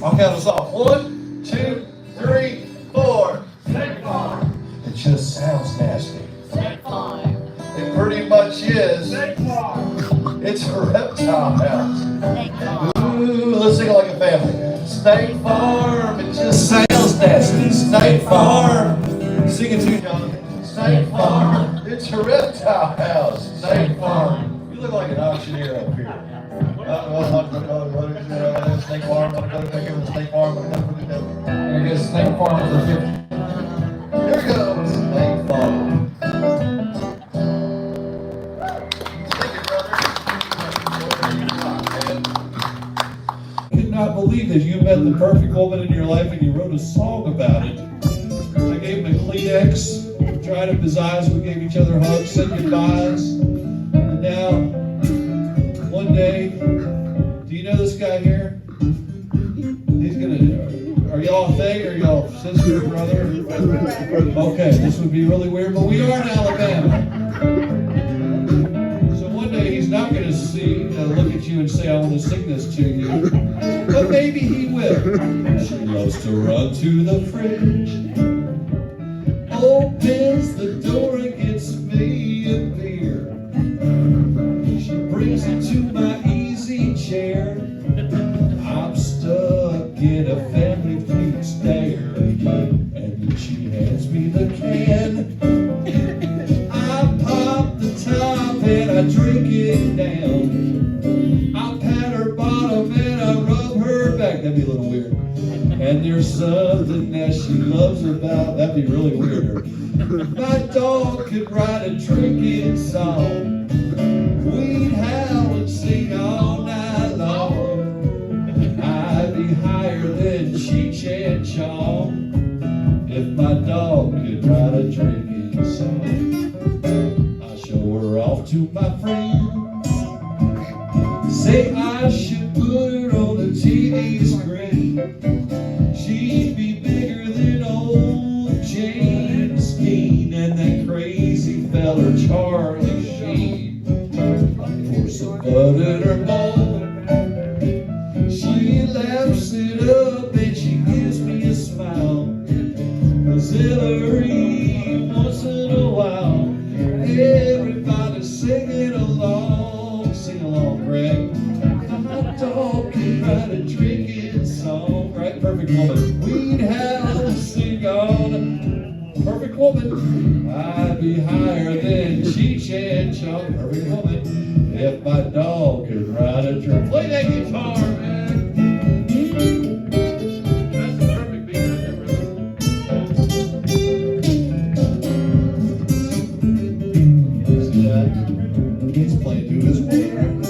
I'll count us off. 1, 2, 3, 4. State Farm. It just sounds nasty. State Farm. It pretty much is. State Farm. It's a reptile house. State Farm. Ooh, let's sing it like a family. State Farm, it just sounds nasty. State Farm. Sing it to Jonathan. State Farm, it's a reptile house. State Farm. You look like an auctioneer up here. State Farm, I'm gonna go to State Farm, I'm gonna go to I guess State Farm for 50. Here goes State Farm. Could not believe that you met the perfect woman in your life and you wrote a song about it. I gave him a Kleenex, dried up his eyes, we gave each other hugs, said goodbyes. And now, one day, do you know this guy here? He's gonna, are y'all a thing or y'all sister or brother? Okay, this would be really weird, but we are in Alabama. So one day he's not gonna look at you and say, I want to sing this to you. But maybe he will. She loves to run to the fridge, opens the door and gets me a beer. She brings it to my easy chair. I'm stuck in a family feud stare, and then she hands me the can. I pop the top and I drink it down. I pat her bottom and I rub her back. That'd be a little weird. And there's something that she loves about. That'd be really weird. My dog could write a drinking song. We'd howl and sing all night long. I'd be higher than Cheech and Chong if my dog could write a drinking song. I show her off to my friend. Say I should put her on the TV screen. She'd be bigger than old James Dean and that crazy feller Charlie Sheen. For some butter in her bowl, she laps it up and she auxiliary. Once in a while, everybody's singing along. Sing along, Greg. A dog can write a drinking song. Right, perfect woman. We'd have to sing on. Perfect woman. I'd be higher than Cheech and Chong. Perfect woman. If my dog could write a drink. Play that guitar, man. That's the perfect beat right there, brother. See that? He's playing to his woman right now.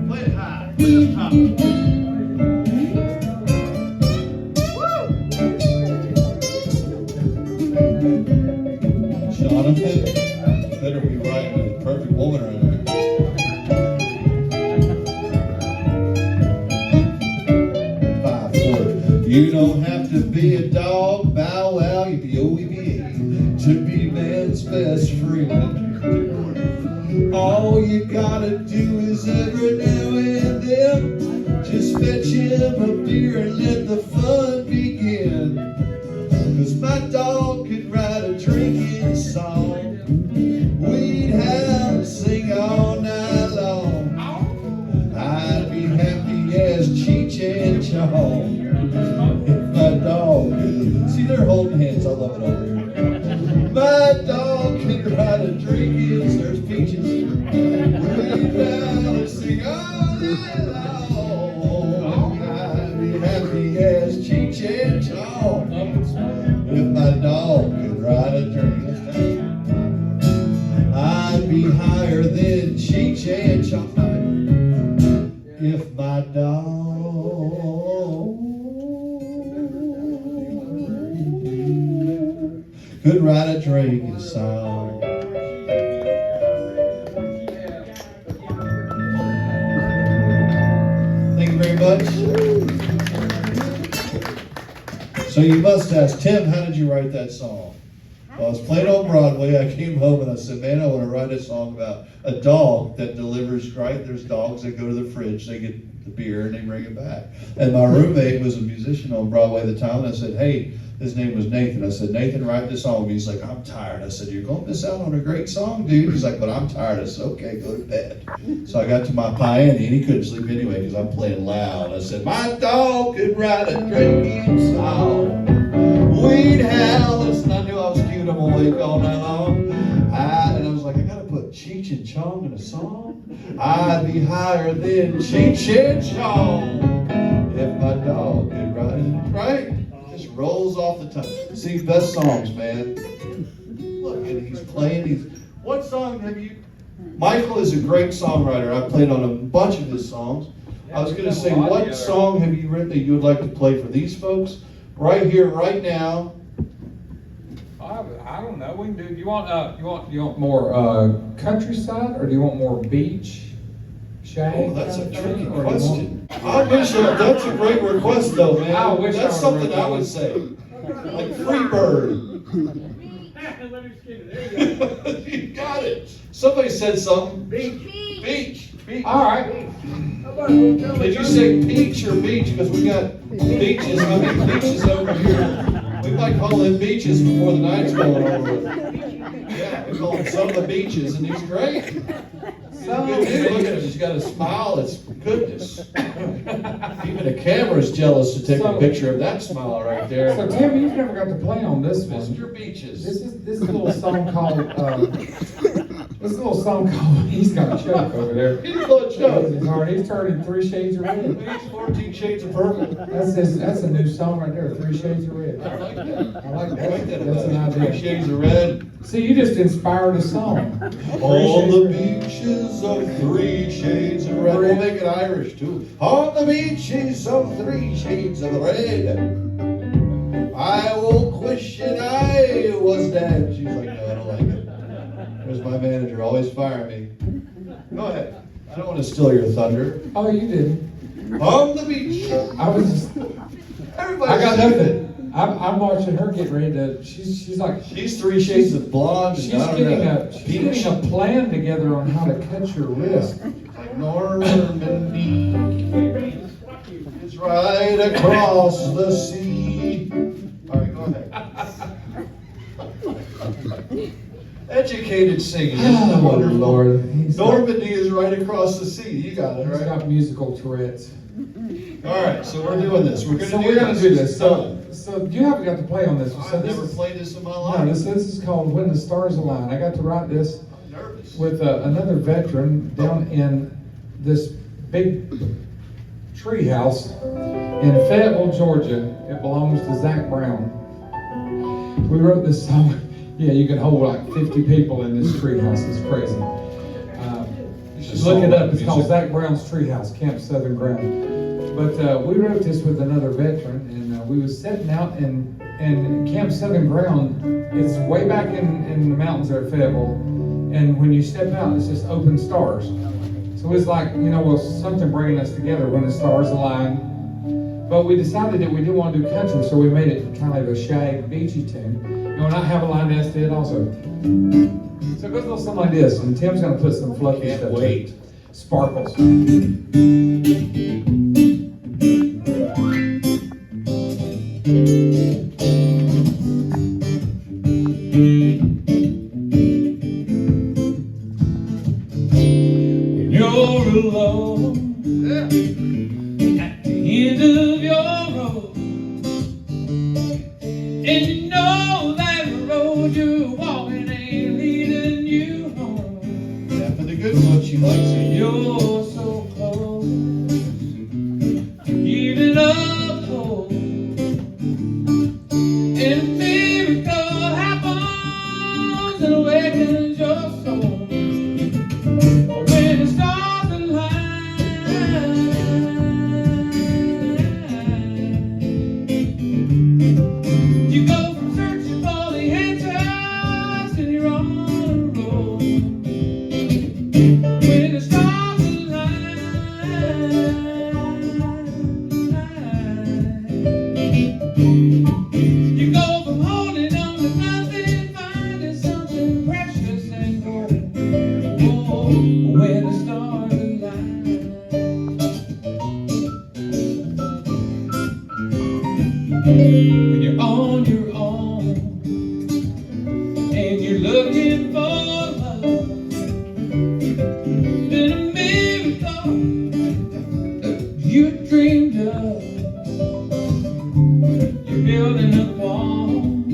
Play it high. Play it up top. Jonathan, better be right with a perfect woman right there. You don't have to be a dog, bow wow, yippee-oh-yippee, to be man's best friend. All you gotta do is every now and then just fetch him a beer and let the fun begin. 'Cause my dog could write a drinking song. We'd have to sing all night long. I'd be happy as Cheech and Chong. If my dog could. See, they're holding hands. I love it over here. My dog could write a drinking. There's peaches. We'd have to sing all night long. I'd be happy as Cheech and Chong. If my dog could write a drink, I'd be higher than Cheech and Chong. If my dog could write a drinking song. Thank you very much. So you must ask, Tim, how did you write that song? Well, I was playing on Broadway. I came home and I said, man, I want to write a song about a dog that delivers, right? There's dogs that go to the fridge, they get the beer and they bring it back. And my roommate was a musician on Broadway at the time. And I said, hey, his name was Nathan. I said, Nathan, write this song. He's like, I'm tired. I said, you're going to miss out on a great song, dude. He's like, but I'm tired. I said, okay, go to bed. So I got to my piano and he couldn't sleep anyway because I'm playing loud. I said, my dog could write a drinking song. We'd have this. And I knew I was cute. I'm awake all night long. And I was like, I got to put Cheech and Chong in a song. I'd be higher than Cheech and Chong if my dog could write it, right? Just rolls off the tongue. See, best songs, man. Look, and he's playing. What song have you? Michael is a great songwriter. I played on a bunch of his songs. I was going to say, what song have you written that you would like to play for these folks? Right here, right now. I don't know. We can do. You want more countryside, or do you want more beach? Shag? Oh, that's a kind of tricky thing, or do you question. I wish that's a great request, though, man. I wish that's I something would've I would say. Like Free Bird. You got it. Somebody said something. Beach. All right. Did you say peach or beach? Because we got beaches. How many beaches over here? We might call them beaches before the night's going over. Yeah, we call them some of the beaches, and he's great. Good dude, look at him. He's got a smile. It's goodness. Even the camera's jealous to take a picture of that smile right there. So Tim, you've never got to play on this one. Mr. Beaches. This little song called He's got a choke over there. He's got a choke. His heart. He's turning 3 shades of red. Beach, 14 Shades of Purple. That's a new song right there. 3 shades of red. I like that. I like I like that. That's an About 3 idea. Shades of Red. See, you just inspired a song. On the beaches of 3 shades of red. We'll make it Irish too. On the beaches of 3 shades of red. I won't question I was dead. She's like, no, I don't like it. There's my manager, always fire me. Go ahead. I don't want to steal your thunder. Oh, you did. On the beach. I was just. Everybody. I got nothing. I'm watching her get ready to. She's like. She's 3 shades of blonde. She's getting a plan together on how to cut your wrist. Like Normandy. is right across the sea. All right, go ahead. Educated singing, isn't it wonderful? Lord. Normandy is right across the sea. You got it, He's right? got musical Tourette's. All right, so we're doing this. We're So gonna we're gonna do this. So, So you haven't got to play on this. So I've this never is, played this in my no, life. this is called When the Stars Align. I got to write this I'm nervous. with another veteran down in this big tree house in Fayetteville, Georgia. It belongs to Zach Brown. We wrote this song. Yeah, you can hold like 50 people in this tree house. It's crazy. You should look it up. It's called Zach Brown's Treehouse, Camp Southern Ground. But we wrote this with another veteran, and we was setting out in Camp Southern Ground. It's way back in the mountains there at Fayetteville, and when you step out, it's just open stars. So it was like, well, something bringing us together when the stars align. But we decided that we didn't want to do country, so we made it kind of a shag, beachy tune. And when I have a line, that's it also. So it goes a little something like this, and Tim's going to put some fluffy Can't stuff wait. to it. Sparkles. When you're alone at the end of your road, and you know that road you're walking ain't leading you home. Yeah, for the good one, she likes it. You're so close, giving up hope, and a miracle happens and awakens your soul. When the stars align, you go from searching for the answers and you're on the road. When the stars align, you go from holding on to nothing, finding something precious and gold. Oh, when the stars align. When you're on your own and you're looking for love, then a miracle that you dreamed of. You're building up walls,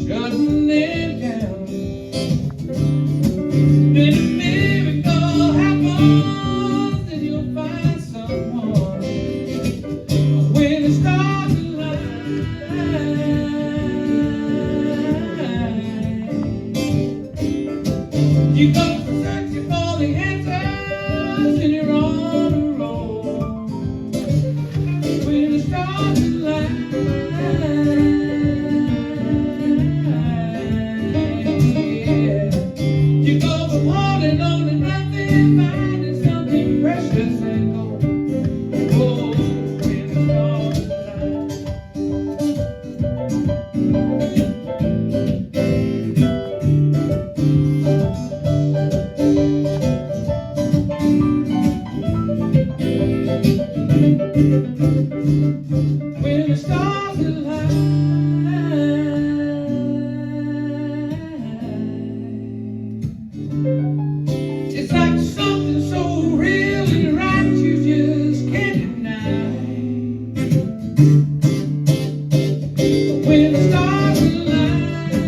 shutting them down. Then a miracle happens and you'll find someone. When the stars align, you go searching for the answers and you're on the road. When the stars align, yeah. You go from holding on to nothing, finding something precious and gold. Oh, when the stars align. When the stars align, it's like something so real and right you just can't deny. When the stars align,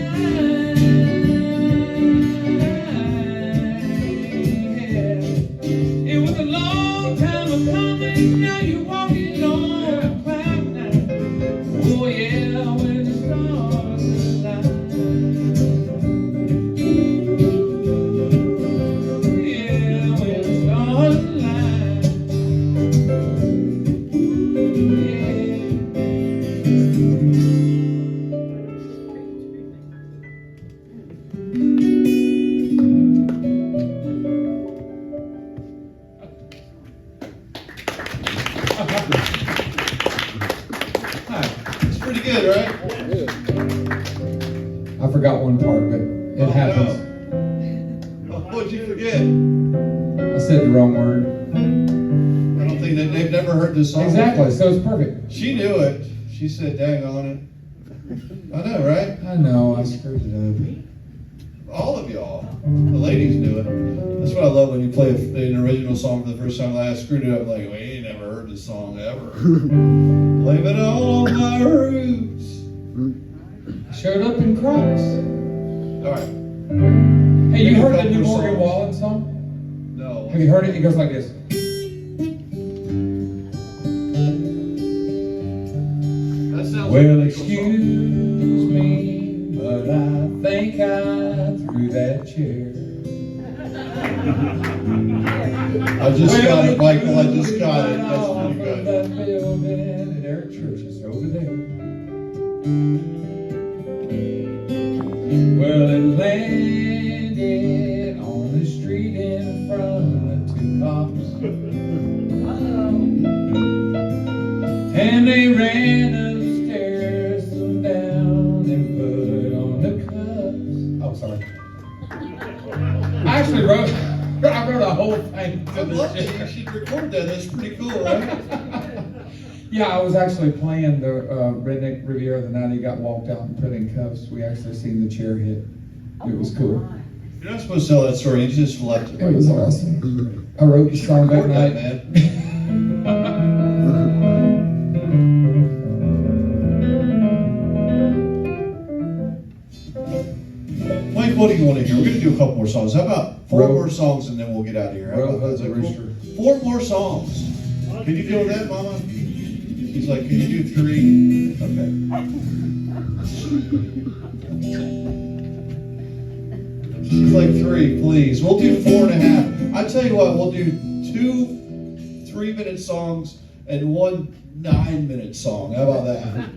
yeah. It was a long time coming, now you're walking on cloud nine. Oh yeah, when the stars align. Yeah, when the stars align. It's pretty good, right? I forgot one part, but it happens. Oh, what'd you forget? I said the wrong word. I don't think that they've never heard this song. Exactly, so it's perfect. She knew it. She said, dang on it. I know, right? I know, I screwed it up. All of y'all. The ladies knew it. That's what I love when you play an original song for the first time. I screwed it up like, we ain't never heard this song ever. Blame it all on my roots. Showed up in Crocs. All right. Hey, you Maybe a heard the couple new more Morgan songs. Wallen song? No. Have you heard it? It goes like this. That sounds Well, like a excuse me, but I think I threw that chair. I just got it, Michael. I just got it. That's Off pretty of good. that building, and their church is over there. Well, it landed on the street in front of two cops. And they ran upstairs, threw down, and put on the cuffs. Oh, sorry. I actually wrote a whole thing to I'd the love chair. that. You should record that. That's pretty cool, right? Yeah, I was actually playing the Redneck Riviera the night he got walked out and put in cuffs. We actually seen the chair hit. It was cool. You're not supposed to tell that story. You just left it. It was awesome. I wrote the song that Record that, night. Mike, what do you want to hear? We're going to do a couple more songs. How about four Row- more songs and then we'll get out of here? How Row about that? Is the that cool? Rooster. 4 more songs. Can you deal with that, Mama? He's like, can you do 3? Okay. She's like 3, please. We'll do 4.5. I tell you what, we'll do 2 3-minute songs and 1 9-minute song. How about that?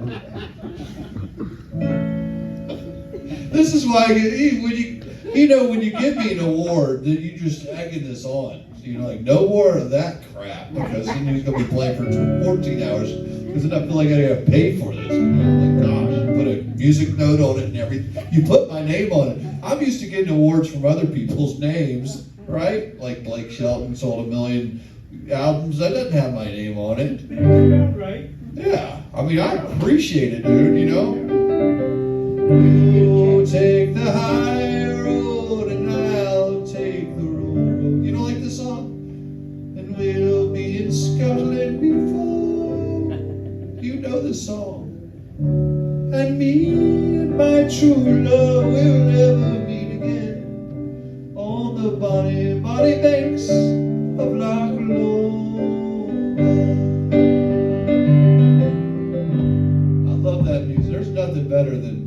This is why when you give me an award, then you just egging this on. You know, like no more of that crap because then he's gonna be playing for 14 hours because then I feel like I gotta pay for this. You know, like gosh, you put a music note on it and everything. You put my name on it. I'm used to getting awards from other people's names, right? Like Blake Shelton sold 1 million albums. That doesn't have my name on it. Right? Yeah, I mean I appreciate it, dude. You know. You take the high road and I'll take the road. You don't like this song? And we'll be in Scotland before you know the song. And me and my true love will never meet again on the bonny banks of Loch Lomond. I love that music. There's nothing better than.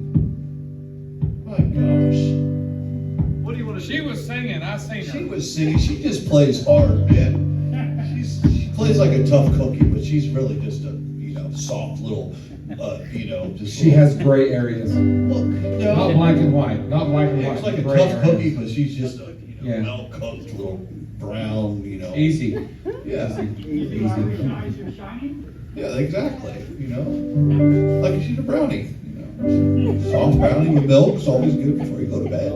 My gosh. What do you want to She was singing, I seen She her. was singing. She just plays hard, man. She plays like a tough cookie, but she's really just a, soft little, just. She has gray areas. Well, Not no. black and white. Not black and white. It's like a gray tough areas. cookie, but she's just a, Yeah. well-cooked little brown, Easy. Yeah. Easy. Eyes are shining? Yeah, exactly. Like she's a brownie. Soft brownie with milk is always good before you go to bed.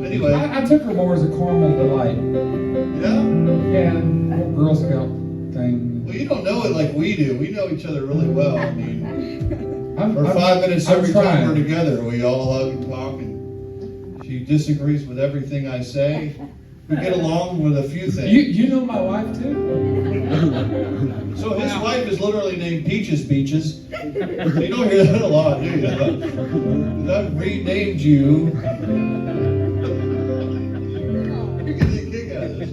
Anyway, I took her more as a caramel delight. yeah. Yeah, little Girl Scout thing. Well, you don't know it like we do. We know each other really well. I mean, I'm, for I'm- 5 minutes I'm every time trying. we're together, we all hug and talk, and she disagrees with everything I say. We get along with a few things. You know my wife too? So his wife is literally named Peaches Beaches. You don't hear that a lot, do you? I've renamed you. You're getting a kick out of this.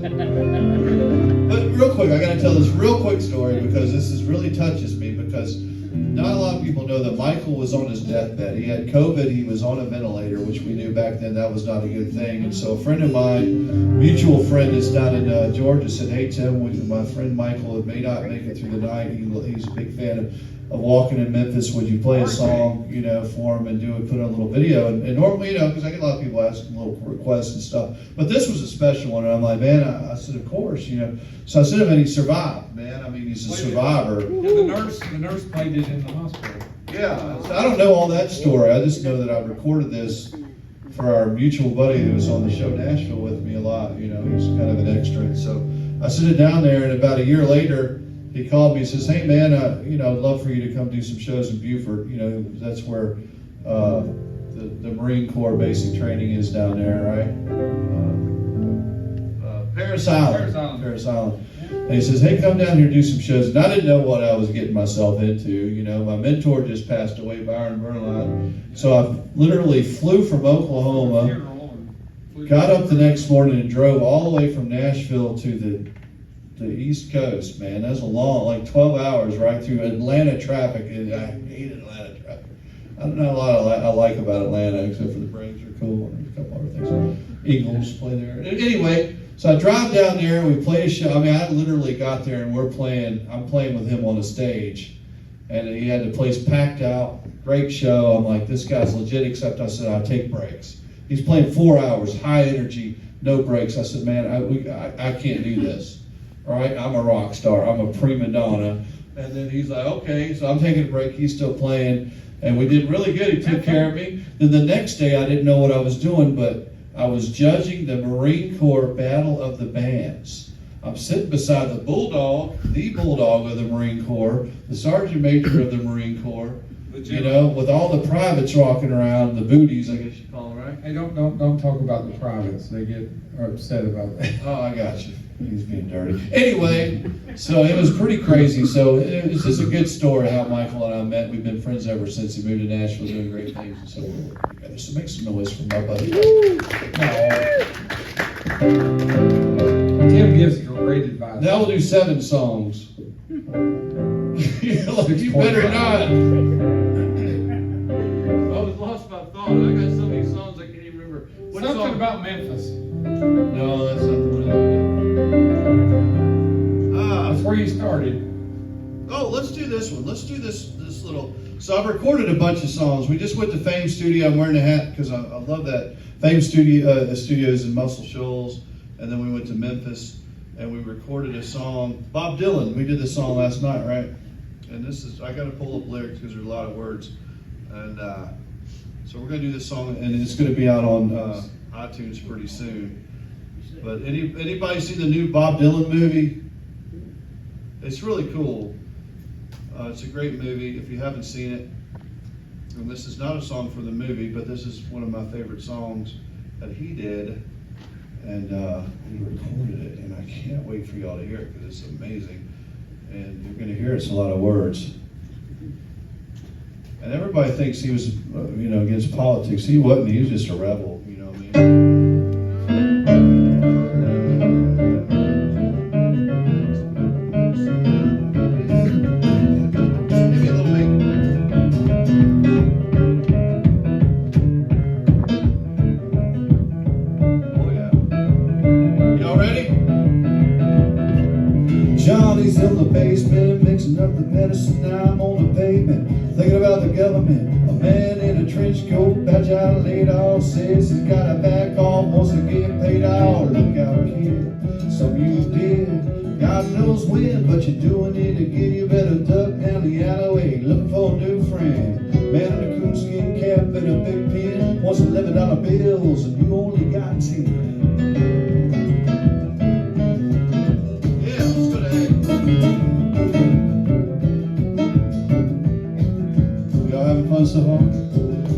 But real quick, I gotta tell this real quick story because this really touches me because not a lot of people know that Michael was on his deathbed. He had COVID, he was on a ventilator, which we knew back then that was not a good thing. And so a friend of mine, mutual friend that's down in Georgia, said, hey Tim, my friend Michael may not make it through the night. He's a big fan of walking in Memphis. Would you play a song, for him and put on a little video? And normally, because I get a lot of people asking little requests and stuff. But this was a special one, and I'm like, man, I said, of course, So I said, and he survived, man. I mean, he's a survivor. And the nurse played it in the hospital. Yeah, so I don't know all that story. I just know that I recorded this for our mutual buddy who was on the show Nashville with me a lot. He was kind of an extra. And so I sent it down there, and about a year later, he called me and says, "Hey man, I'd love for you to come do some shows in Beaufort. That's where the Marine Corps basic training is down there, right? Paris Island. And he says, "Hey, come down here and do some shows." And I didn't know what I was getting myself into. My mentor just passed away, Byron Bernline. So I literally flew from Oklahoma, got up the next morning and drove all the way from Nashville to the East Coast, man. That's a long, like 12 hours right through Atlanta traffic. And I hate Atlanta traffic. I don't know a lot I like about Atlanta, except for the Braves are cool and a couple other things. Eagles play there. Anyway, so I drive down there and we play a show. I mean, I literally got there and I'm playing with him on the stage. And he had the place packed out, great show. I'm like, this guy's legit, except I said, I'll take breaks. He's playing 4 hours, high energy, no breaks. I said, man, I can't do this. All right, I'm a rock star. I'm a prima donna. And then he's like, okay. So I'm taking a break. He's still playing. And we did really good. He took care of me. Then the next day, I didn't know what I was doing, but I was judging the Marine Corps Battle of the Bands. I'm sitting beside the bulldog of the Marine Corps, the sergeant major of the Marine Corps, with all the privates rocking around, the booties, I guess you call them, right? Hey, don't talk about the privates. They get upset about that. Oh, I got you. He's being dirty. Anyway, so it was pretty crazy. So it's just a good story how Michael and I met. We've been friends ever since. He moved to Nashville, doing great things. And so we're working together. So make some noise for my buddy. Tim gives great advice. Now we'll do 7 songs. You better not. I was lost my thought. I got so many songs I can't even remember. Something about Memphis. No, that's not the one. That's where you started. Oh, let's do this one. Let's do this little. So I've recorded a bunch of songs. We just went to Fame Studio. I'm wearing a hat because I love that. Fame Studios in Muscle Shoals. And then we went to Memphis and we recorded a song. Bob Dylan, we did this song last night, right? And I got to pull up lyrics because there's a lot of words. And so we're going to do this song, and it's going to be out on iTunes pretty soon. But anybody see the new Bob Dylan movie? It's really cool. It's a great movie if you haven't seen it. And this is not a song for the movie, but this is one of my favorite songs that he did. And he recorded it, and I can't wait for y'all to hear it because it's amazing. And you're going to hear it's a lot of words. And everybody thinks he was, against politics. He wasn't. He was just a rebel. You know what I mean? Give me a little beat. Oh yeah. Y'all ready? Johnny's in the basement, mixing up the medicine. Now I'm on the pavement, thinking about the government. A man in a trench coat, badge out late, all says he's gotta back off, wants to get paid out. Look out, kid, some of you did. God knows when, but you're doing it again. You better duck down the alleyway, looking for a new friend. Man in a coonskin cap and a big pen, wants $11 bills, and you only got 10. Y'all having fun so far?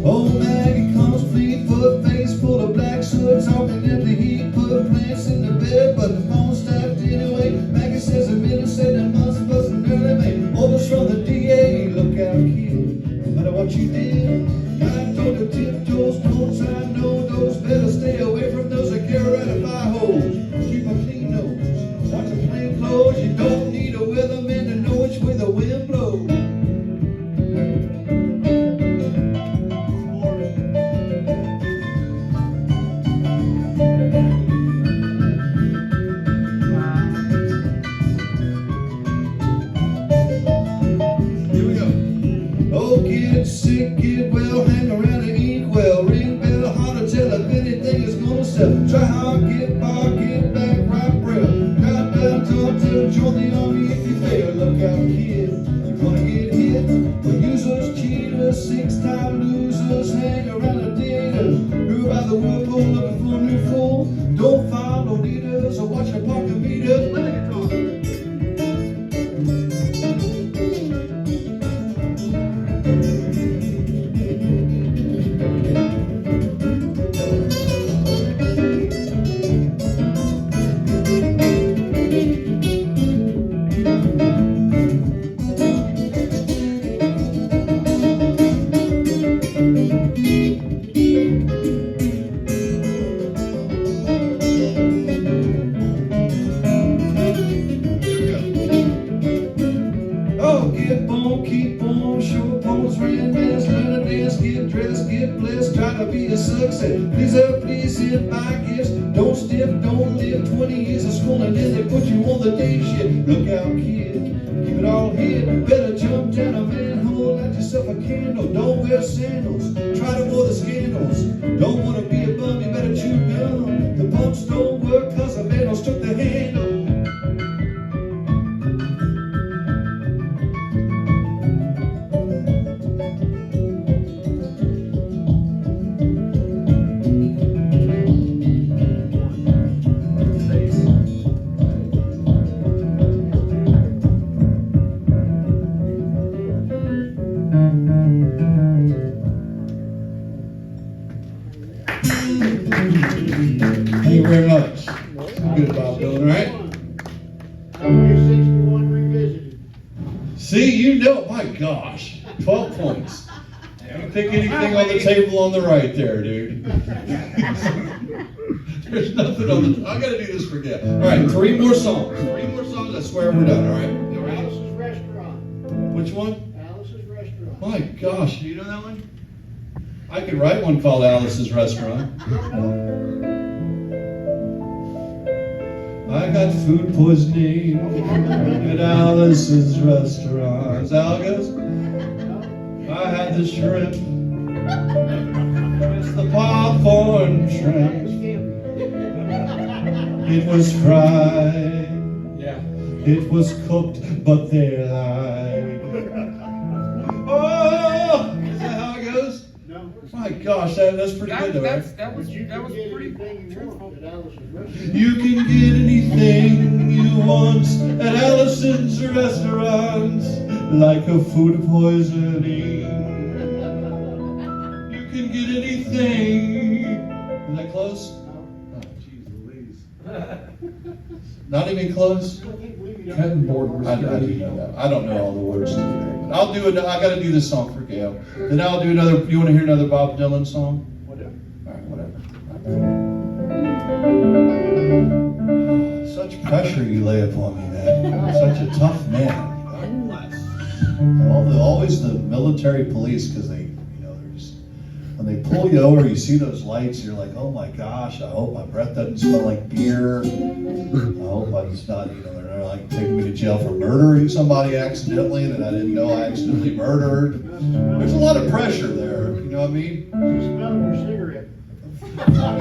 Old Maggie comes fleet-foot, face full of black soot, talking in the heat, put plants in the bed, but the phone stopped anyway. Maggie says a minute, 7 months, plus an early May. Orders from the DA, look out, kid, no matter what you did. I told the tiptoes, don't sign no those, better stay away from those that carry out of fire hose. Keep a clean nose, watch the plain clothes. You don't need a weatherman to know which way the wind blows. Keep on, show pose, reinvest, learn to dance, get dressed, get blessed, try to be a success. Please hit my gifts. Don't stiff, don't live 20 years of school and then they put you on the day shift. Look out, kid, keep it all hid. Better jump down a manhole, light yourself a candle. Don't wear sandals, try to avoid the scandals. Don't want to be a bum, you better chew gum. The pumps don't work cause the vandals took the handle. Thank you very much. Good, Bob Dylan, right? Year 61 revisited. See, you know, my gosh, 12 points. You pick anything on the table on the right there, dude. There's nothing on the, I gotta do this for Gail. All right, three more songs, I swear we're done, all right? Alice's Restaurant. Which one? Alice's Restaurant. My gosh, do you know that one? I could write one called Alice's Restaurant. I got food poisoning at Alice's Restaurant. Is that how it goes? I had the shrimp. It's the popcorn shrimp. It was fried. Yeah. It was cooked, but they lied. Oh! Is that how it goes? No. My gosh, that's pretty good though, right? That was You can get pretty anything you want at Alice's Restaurant. You can get anything you want at Allison's restaurants, like a food poisoning. You can get anything. Is that close? Oh, jeez Louise. Not even close? I can't believe you cutting don't. board. I do know that. I don't know all the words to it. I'll do it. I got to do this song for Gail. Then I'll do another. You want to hear another Bob Dylan song? Whatever. All right, whatever. Such pressure you lay upon me, man. Such a tough man. God bless. Always the military police, because they, they're just, when they pull you over, you see those lights, you're like, oh my gosh, I hope my breath doesn't smell like beer. I hope it's not, they're not like taking me to jail for murdering somebody accidentally that I didn't know I accidentally murdered. There's a lot of pressure there, you know what I mean? You smell your cigarette.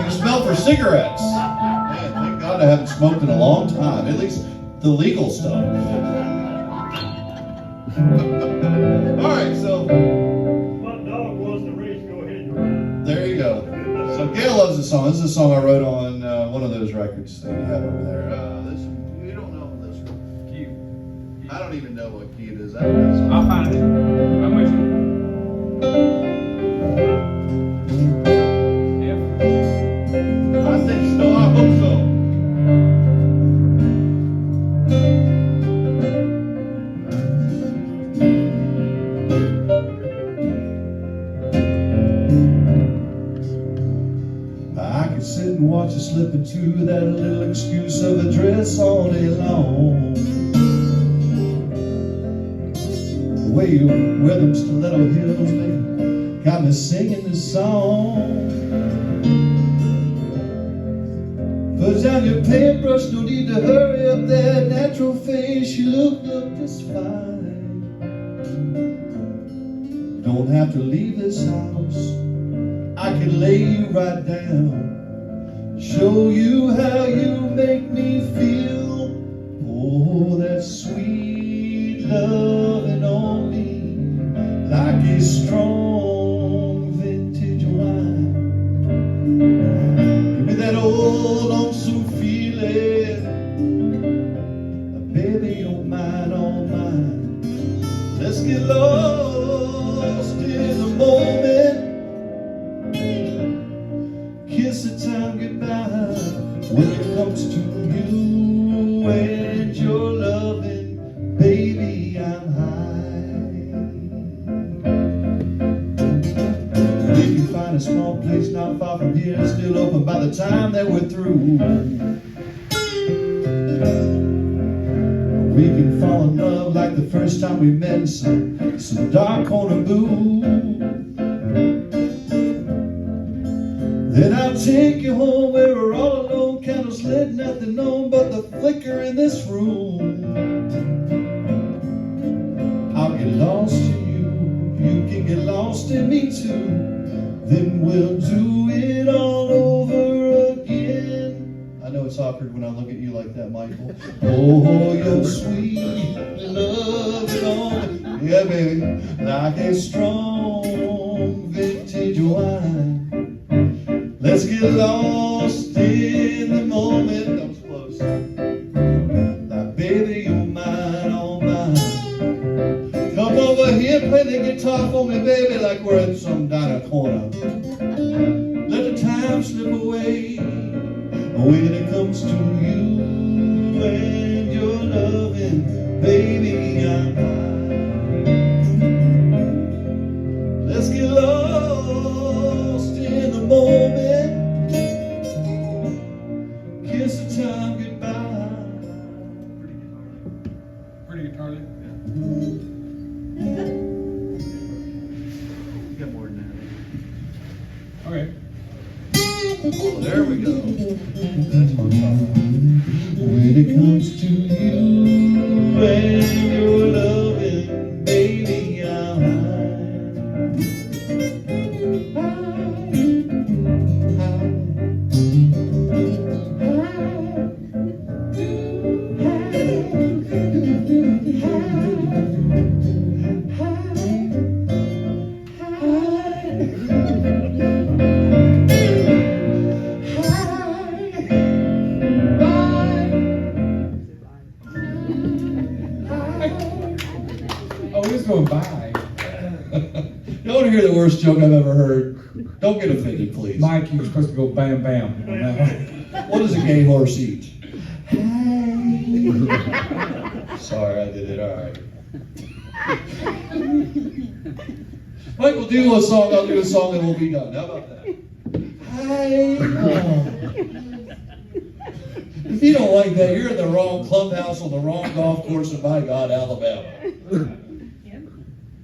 You smell for cigarettes. Man, thank God I haven't smoked in a long time. At least the legal stuff. All right, so What dog was the race? Go ahead and ride. there you go. So Gail loves this song. This is a song I wrote on one of those records that you have over there. You don't know this one. cute. I don't even know what key it is. I don't know this one. I'll find it. I'm with you. I think so. I hope so. I could sit and watch you slip into that little excuse of a dress all day long. The way you wear them stiletto heels, baby, got me singing this song. Put down your paintbrush, no need to hurry up that natural face. You look just fine. Don't have to leave this house. I can lay you right down, show you how you make me feel. Oh, that sweet loving on me, like a strong vintage wine. Give me that old lonesome feeling, baby, you're mine, all mine. Let's get lost in the moment, kiss the time goodbye. When it comes to you and your loving, baby, I'm high. We can find a small place not far from here, still open by the time that we're through. We can fall in love like the first time we met in some dark corner booth. Then I'll take you home where we're all alone, candles lit, nothing on but the flicker in this room. I'll get lost in you, you can get lost in me too. Then we'll do it all over again. I know it's awkward when I look at you like that, Michael. Oh, your sweet love song. Yeah, baby, like a strong vintage wine. Let's get lost in the moment. That was close. Now, baby, you're mine, all mine. Come over here, play the guitar for me, baby, like we're at some diner corner. Let the time slip away when it comes to you and your loving, baby, I'm mine. Let's get lost in the moment. Kiss the time goodbye. Pretty guitar lick? You got more than that. Okay. Oh, there we go. That's what I'm talking about. When it comes to you and your loving, baby, I'm Oh, he's going by. You want to hear the worst joke I've ever heard? Don't get offended, please. Mike, you were supposed to go bam bam. What does a gay horse eat? Sorry, I did it. All right. Michael, do a song. I'll do a song, and we'll be done. How about that? Hi. If you don't like that, you're in the wrong clubhouse on the wrong golf course in, by God, Alabama.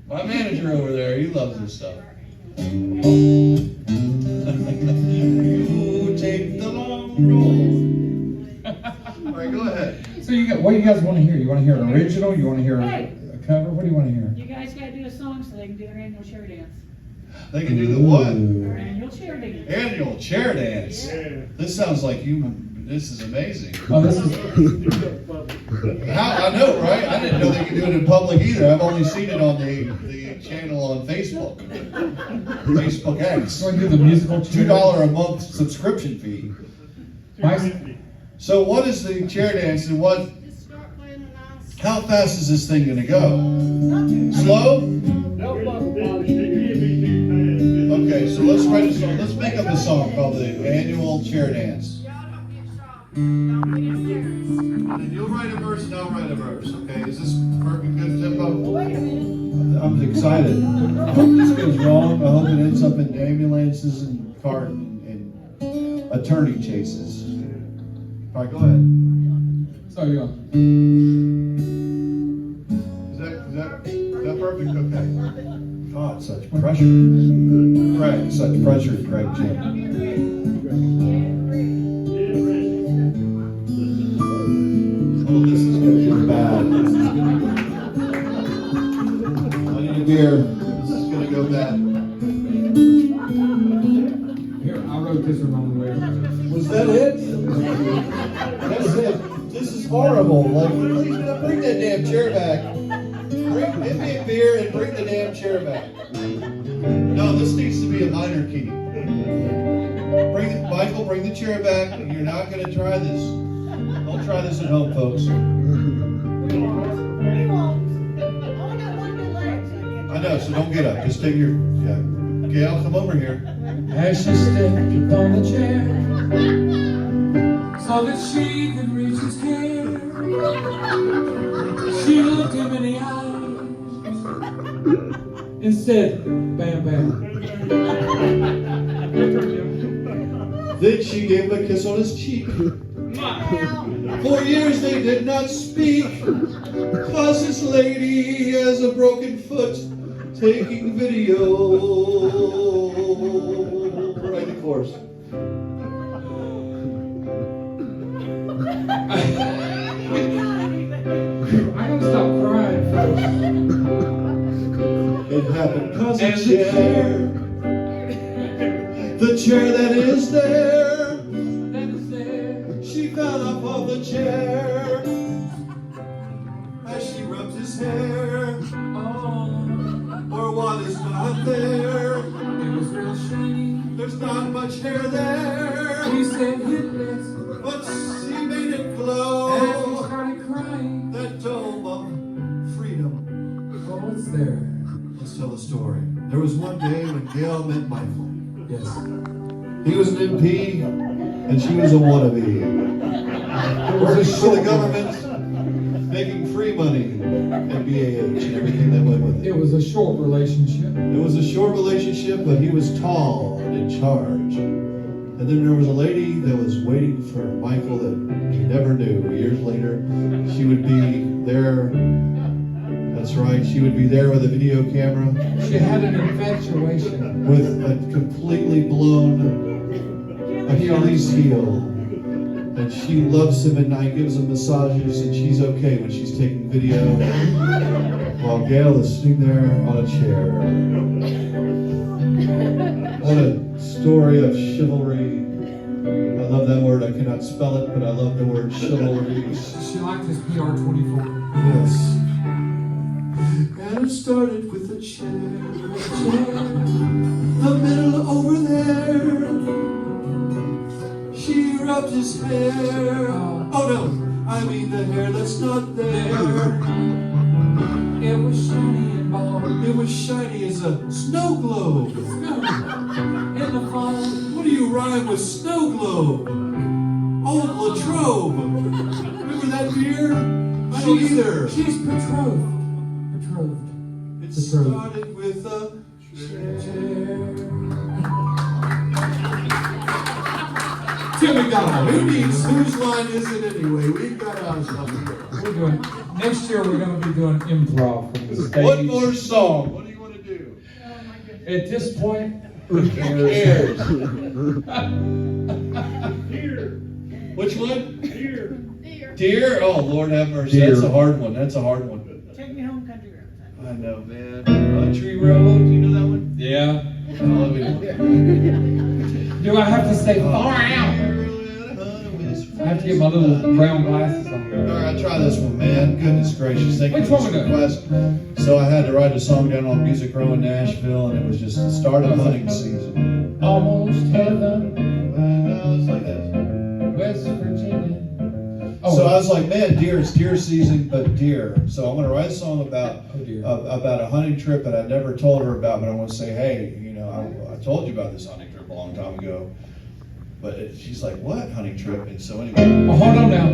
My manager over there, he loves this stuff. You take the long road. All right, go ahead. So what do you guys want to hear? You want to hear an original? You want to hear a cover? What do you want to hear? You guys gotta do a song so they can do their annual chair dance. They can do the what? Their annual chair dance. Annual chair dance. This sounds like this is amazing. Oh, this is. How, I know, right? I didn't know they could do it in public either. I've only seen it on the channel on Facebook. Facebook X. You want to do the musical chair? $2 a month subscription fee. So what is the chair dance and what? Just start playing a nice. How fast is this thing gonna go? Slow? Okay, so let's write a song. Let's make up a song called the Annual Chair Dance. Y'all don't get shocked. Don't get embarrassed. And you'll write a verse and I'll write a verse, okay? Is this perfect, good tempo? Wait a minute. I'm excited. I hope this goes wrong. I hope it ends up in ambulances and car and attorney chases. All right, go ahead. So you go. Is that perfect? Okay. God, such pressure. Craig, such pressure, Craig Jim. Oh, this is gonna be bad. I need a beer. This is gonna go bad. Here, I wrote this one on the way. Was that it? That's it. This is horrible. Like, please bring that damn chair back. Get me a beer and bring the damn chair back. No, this needs to be a minor key. Michael, bring the chair back. You're not going to try this. Don't try this at home, folks. I know, so don't get up. Just take your, Gail, come over here. As she stepped upon the chair, so that she could reach his hand, she looked him in the eyes and said, bam, bam. Then she gave him a kiss on his cheek. For years they did not speak. 'Cause this lady has a broken foot taking video. Right, of course. I gotta stop crying first. It happened 'cause And a the chair. The chair that is there. That is there. She fell off of the chair as she rubbed his hair. Oh, Or what is not there? it was real shiny. There's not much hair there. He said, hit this. But she made it As he glow. started crying. That dome of freedom. Oh, what's there? Let's tell the story. There was one day when Gail met Michael. Yes. He was an MP and she was a wannabe. Working for the government, making free money and BAH and everything that went with It it. was a short relationship. It was a short relationship, but he was tall and in charge. And then there was a lady that was waiting for Michael that he never knew. Years later, she would be there. That's right, she would be there with a video camera She had an infatuation. with a completely blown Achilles heel. And she loves him at night, gives him massages, and she's okay when she's taking video. While Gail is sitting there on a chair. What a story of chivalry. I love that word. I cannot spell it, but I love the word chivalry. She liked his PR24. Yes. And it started with a chair. The middle over there. She rubbed his hair. Oh no, I mean the hair that's not there. It was shiny and bald. It was shiny as a snow globe. In the fall. What do you rhyme with snow globe? Old Latrobe. Remember that beer? I don't either. She's betrothed. Betrothed. It started with a Tim McDonald. Whose line is it anyway? We've got ourselves here. We're doing, next year we're going to be doing improv from the stage. One more song. What do you want to do? At this point, Who cares? Deer, Which one? deer. Deer? Oh, Lord have mercy. Deer. That's a hard one. That's a hard one. Take me home, country road. I know, man. Country Road. Do you know that one? yeah. Oh, we don't. Do I have to say far out? I have to get my little brown glasses on. All right, try this one, man. Goodness gracious. Thank you Which for one this we request. So I had to write a song down on Music Row in Nashville, and it was just the start of hunting season. Almost heaven, No, it's like this. West Virginia. So I was like, man, deer, it's deer season, but deer. So I'm going to write a song about Oh, dear. about a hunting trip that I never told her about, but I want to say, hey, you know, I told you about this hunting trip a long time ago. But she's like, what hunting trip? And so anyway. Oh, hold on now.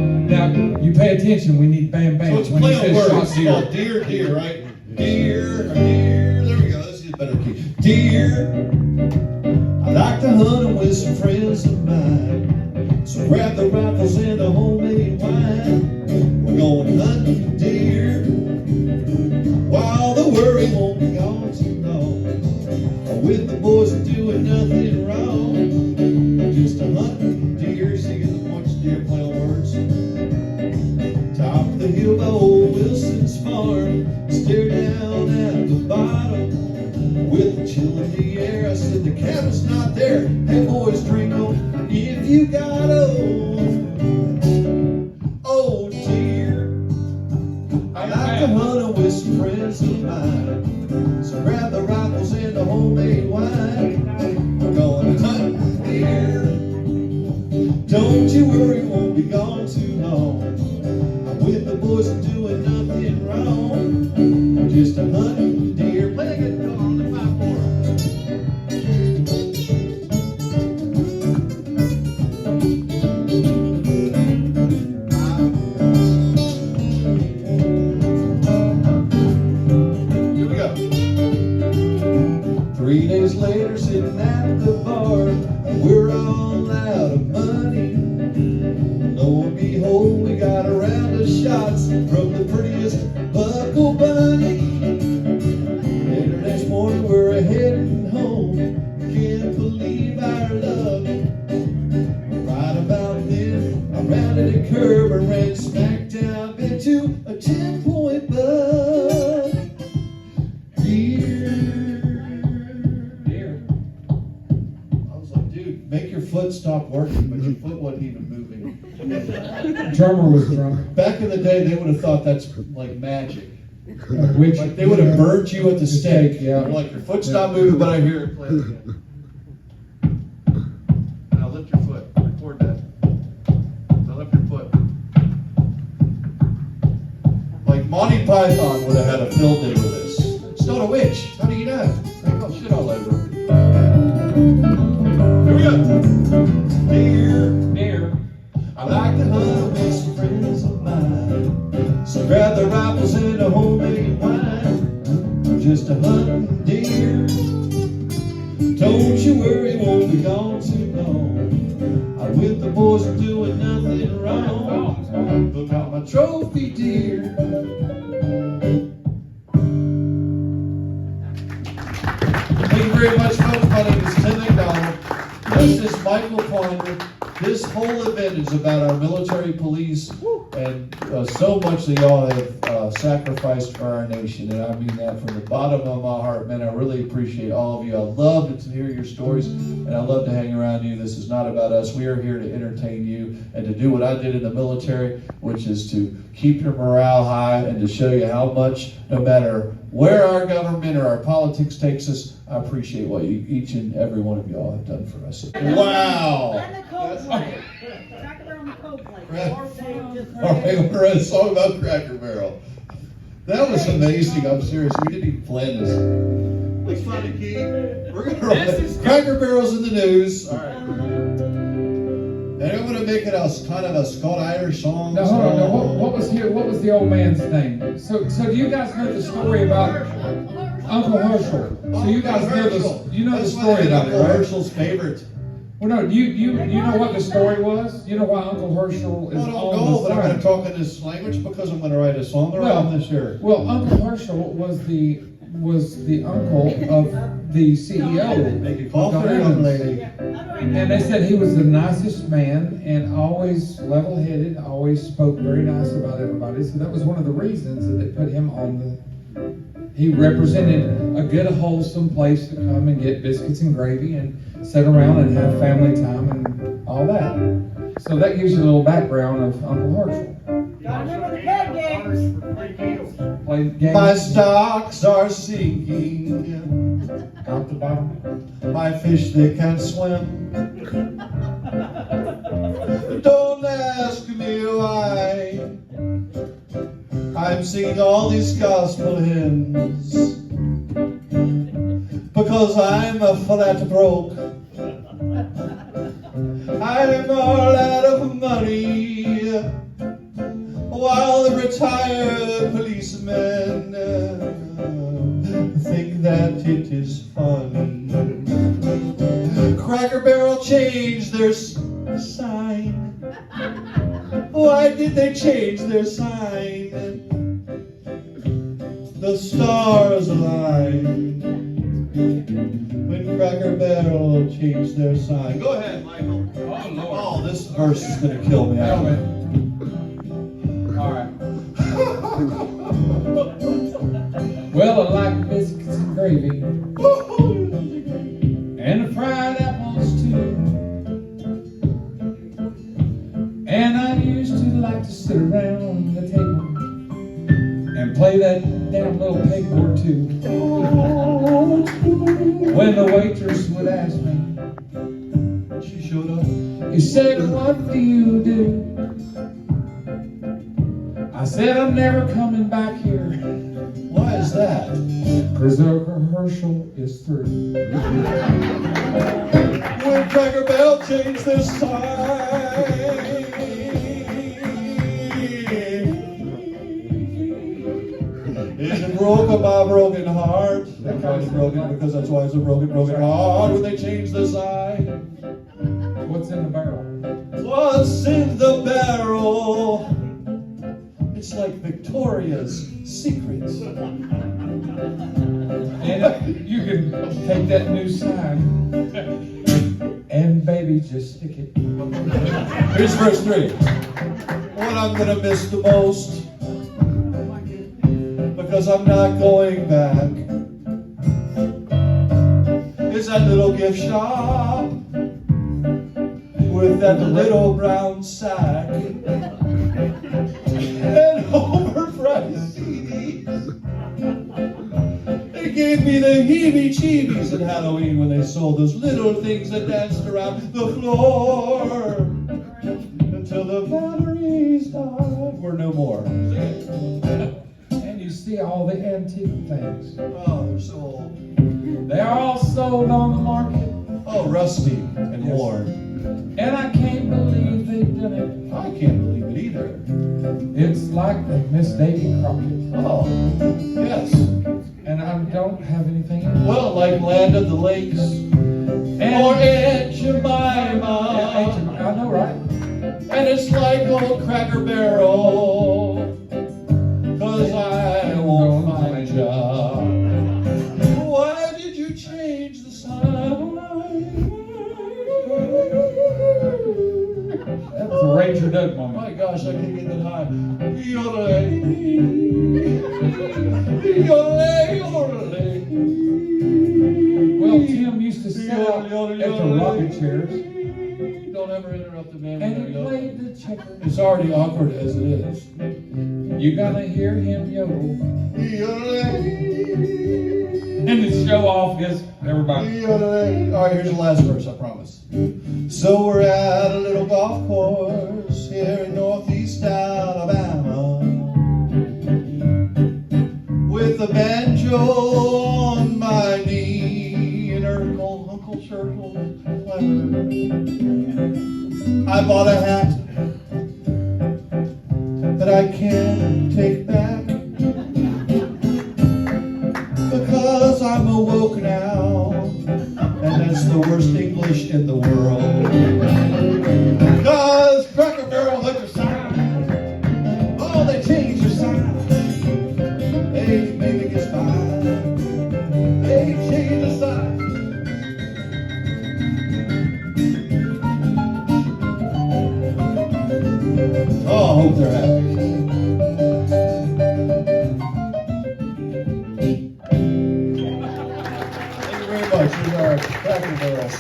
Now, you pay attention. We need bam bam. So it's when play he on says words. shot It's deer. called deer, deer, right? Deer, deer. There we go. This is a better key. Deer. I like to hunt with some friends of mine. So grab the rifles and the homemade wine. We're going hunting deer. While the worry won't be gone too long. With the boys and doing nothing wrong. Just a hunting deer, singing the points deer, play on words. Top of the hill by old Wilson's farm. Stare down at the bottom. With the chill in the air, I said the cabin's not there. Hey boys, drink on if you got 'em. Oh dear, I like to hunt with some friends of mine. So grab the rifles and the homemade wine. We're going hunting deer. Don't you worry, won't be gone too long. I'm with the boys and doing nothing wrong. I'm just a hunting deer. Play a guitar on the 5/4. Here we go. 3 days later, sitting at the bar, we're all out of money. Lo and behold, we got a round of shots from the prettiest Dear. I was like, dude, make your foot stop working, but your foot wasn't even moving. Drummer was drunk. Back in the day, they would have thought that's like magic. Which Like they would have burned you at the stake. Yeah. They're like, your foot's not moving, but I hear it play again. Now lift your foot. Record that. Now lift your foot. Like Monty Python would have had a field day with this. It's not a witch. How do you know? They got shit all over it. Here we go. Dear. I like to hunt with some friends of mine. So grab the rifles and a homemade wine. I'm just a hunting deer. Don't you worry, won't be gone too long. I'm with the boys and doing nothing wrong. Look out my trophy deer. Thank you very much, folks. My name is Tim McDonald. This is Michael Pointer. This whole event is about our military police and so much that y'all have sacrificed for our nation. And I mean that from the bottom of my heart, man. I really appreciate all of you. I love to hear your stories and I love to hang around you. This is not about us. We are here to entertain you and to do what I did in the military, which is to keep your morale high and to show you how much, no matter where our government or our politics takes us, I appreciate what each and every one of y'all have done for us. Wow! And the Coldplay. Cracker Barrel and the Coldplay. Right. Or they just- All right, we're at a song about Cracker Barrel. That was amazing. I'm serious. We didn't even plan this. It's funny, Keith. We're gonna run Cracker Barrel's in the news. All right. And I'm gonna make it a kind of a Scott-Irish song. No, hold on. No, what was here? What was the old man's name? So do you guys know the story about Uncle Herschel? So you guys know this? You know the That's why story they about got it, Uncle right? Herschel's favorite. Well, no. You know what the story was? You know why Uncle Herschel is I don't on know, the but I'm sign? gonna talk in this language because I'm gonna write a song around this year. Well, Uncle Herschel was the uncle of the CEO. Make a call for a young lady. And they said he was the nicest man and always level-headed, always spoke very nice about everybody. So that was one of the reasons that they put him on the. He represented a good, wholesome place to come and get biscuits and gravy and sit around and have family time and all that. So that gives you a little background of Uncle Herschel. Gotta remember the peg games. Played games My stocks are sinking. out the bottom. My fish, they can't swim. Don't ask me why. I'm singing all these gospel hymns because I'm a flat broke. I'm all out of money while the retired policemen think that it is funny. Cracker Barrel changed their sign. Why did they change their sign? The stars aligned when Cracker Barrel changed their sign. Go ahead, Michael. Oh, Lord. Oh, this verse is gonna kill me. All right. Well, I like biscuits and gravy and the fried apples too. And I used to like to sit around the table and play that damn little pegboard too. When the waitress would ask me, She showed up. he said, "What do you do?" I said, "I'm never coming back here, Why is that? 'cause Uncle Herschel is through." When Cracker Barrel changed their sign. It broke my broken heart. Everybody's broken because that's why it's a broken heart when they changed the sign. What's in the barrel? What's in the barrel? It's like Victoria's Secret. And you can take that new sign and baby just stick it. Here's verse 3. What I'm gonna miss the most, because I'm not going back. that little gift shop with that little brown sack and overpriced CDs. They gave me the heebie-jeebies at Halloween when they sold those little things that danced around the floor until the batteries died. We're no more. And you see all the antique things. Oh, they're so old. They are all sold on the market. Oh, rusty and Yes. worn. And I can't believe they've done it. I can't believe it either. It's like the Miss Davy Crockett. Oh, yes. And I don't have anything else. Well, like Land of the Lakes or Aunt Jemima. I know, right? And it's like old Cracker Barrel, 'cause I won't find ya. Why did you change the sign? That was a Ranger Doug My moment. gosh, I can't get that high. Yodelay, yodelay, yodelay. Well, Tim used to sit out at the rocking chairs Don't ever interrupt the man. and when he they're played yodel. the checker. It's already awkward as it is. You gotta hear him yodel. Yodelay, And to show off his everybody. yodelay. All right, here's the last verse, I promise. So we're at a little golf course here in northeast Alabama with a banjo on my knee and Uncle Churchill playing. I bought a hat that I can't take back because I'm awoke now, and that's the worst English in the world. Cause Cracker Barrel had your sign. Oh, they changed your sign. They made it get fine. They changed the sign. Oh, I hope they're happy. Thank you very much. Here's our Cracker Barrel.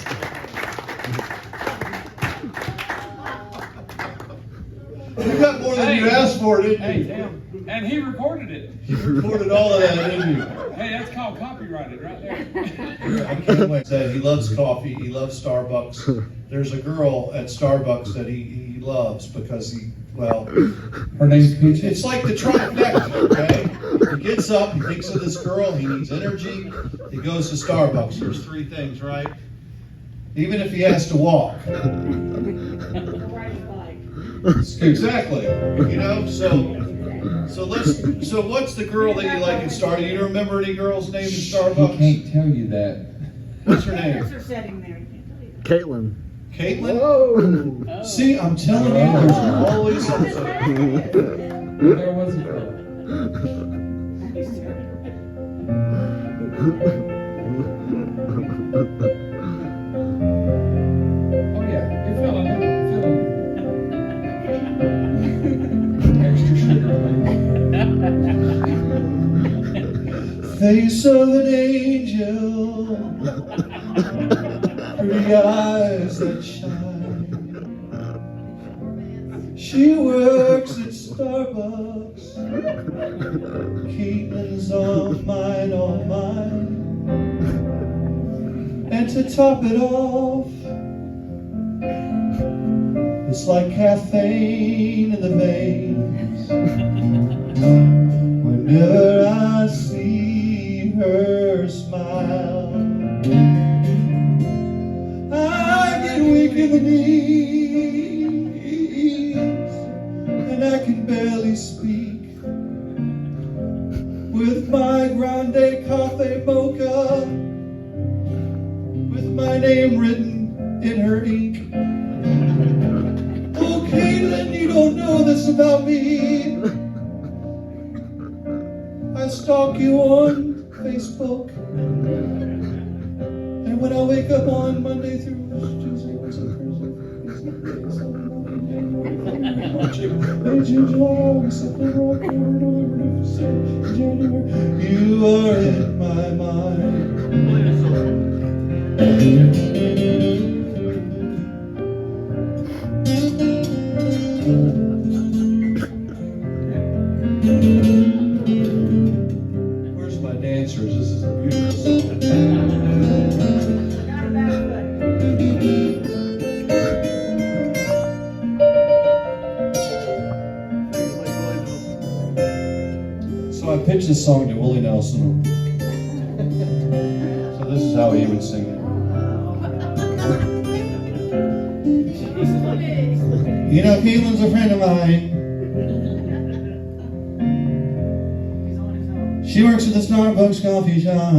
You got more than you asked for, didn't Hey, you? Tim. And he recorded it. You recorded all of that, didn't you? Hey, that's called copyrighted right there. I can't wait. Said he loves coffee. He loves Starbucks. There's a girl at Starbucks that he loves because Her name's Peach. it's like the trifecta, okay? He gets up, he thinks of this girl, he needs energy, he goes to Starbucks. There's three things, right? Even if he has to walk. Ride a bike. Exactly. You know, so what's the girl that you like in Starbucks? You don't remember any girl's name in He Starbucks? can't tell you that. What's her name? There's her setting there. You can't tell you. Caitlin. Caitlin? Whoa. See, I'm telling you, there's always something. There was a girl. Oh yeah, you're feeling it. Extra sugar, please. Face of an angel, pretty eyes that shine. She works at Starbucks. Caitlin's on mine, on mine. And to top it off, it's like caffeine in the veins. Whenever I see her smile, I get weak in the knees, and I can barely speak. With my grande cafe mocha, with my name written in her ink. Oh, Caitlin, you don't know this about me. I stalk you on Facebook, and when I wake up on Monday through Tuesday, Wednesday, Thursday, Friday, Saturday, Sunday, March, May, June, July, August, September, October, November, December, January, you are in my mind. Where's my dancers? This is a beautiful song. Not a bad So I pitched this song to Willie Nelson. So this is how he would sing it. You know, Caitlin's a friend of mine. She works at the Starbucks coffee shop.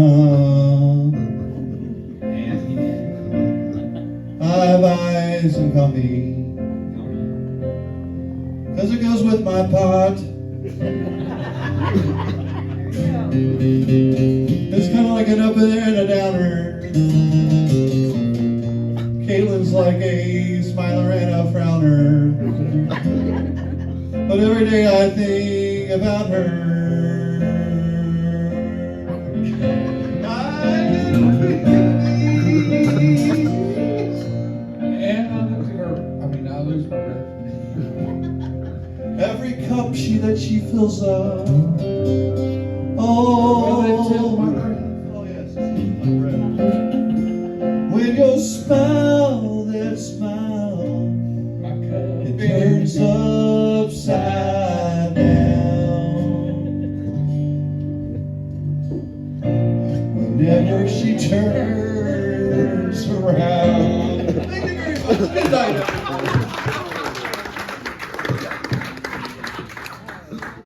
I buy some coffee, 'cause it goes with my pot. It's kind of like an up and a downer. Caitlin's like a smiler and a frowner. But every day I think about her. Every cup that she fills up. Oh yes, when you smile, that smile, it turns upside down. Whenever she turns around. Thank you very much. Good night, everybody.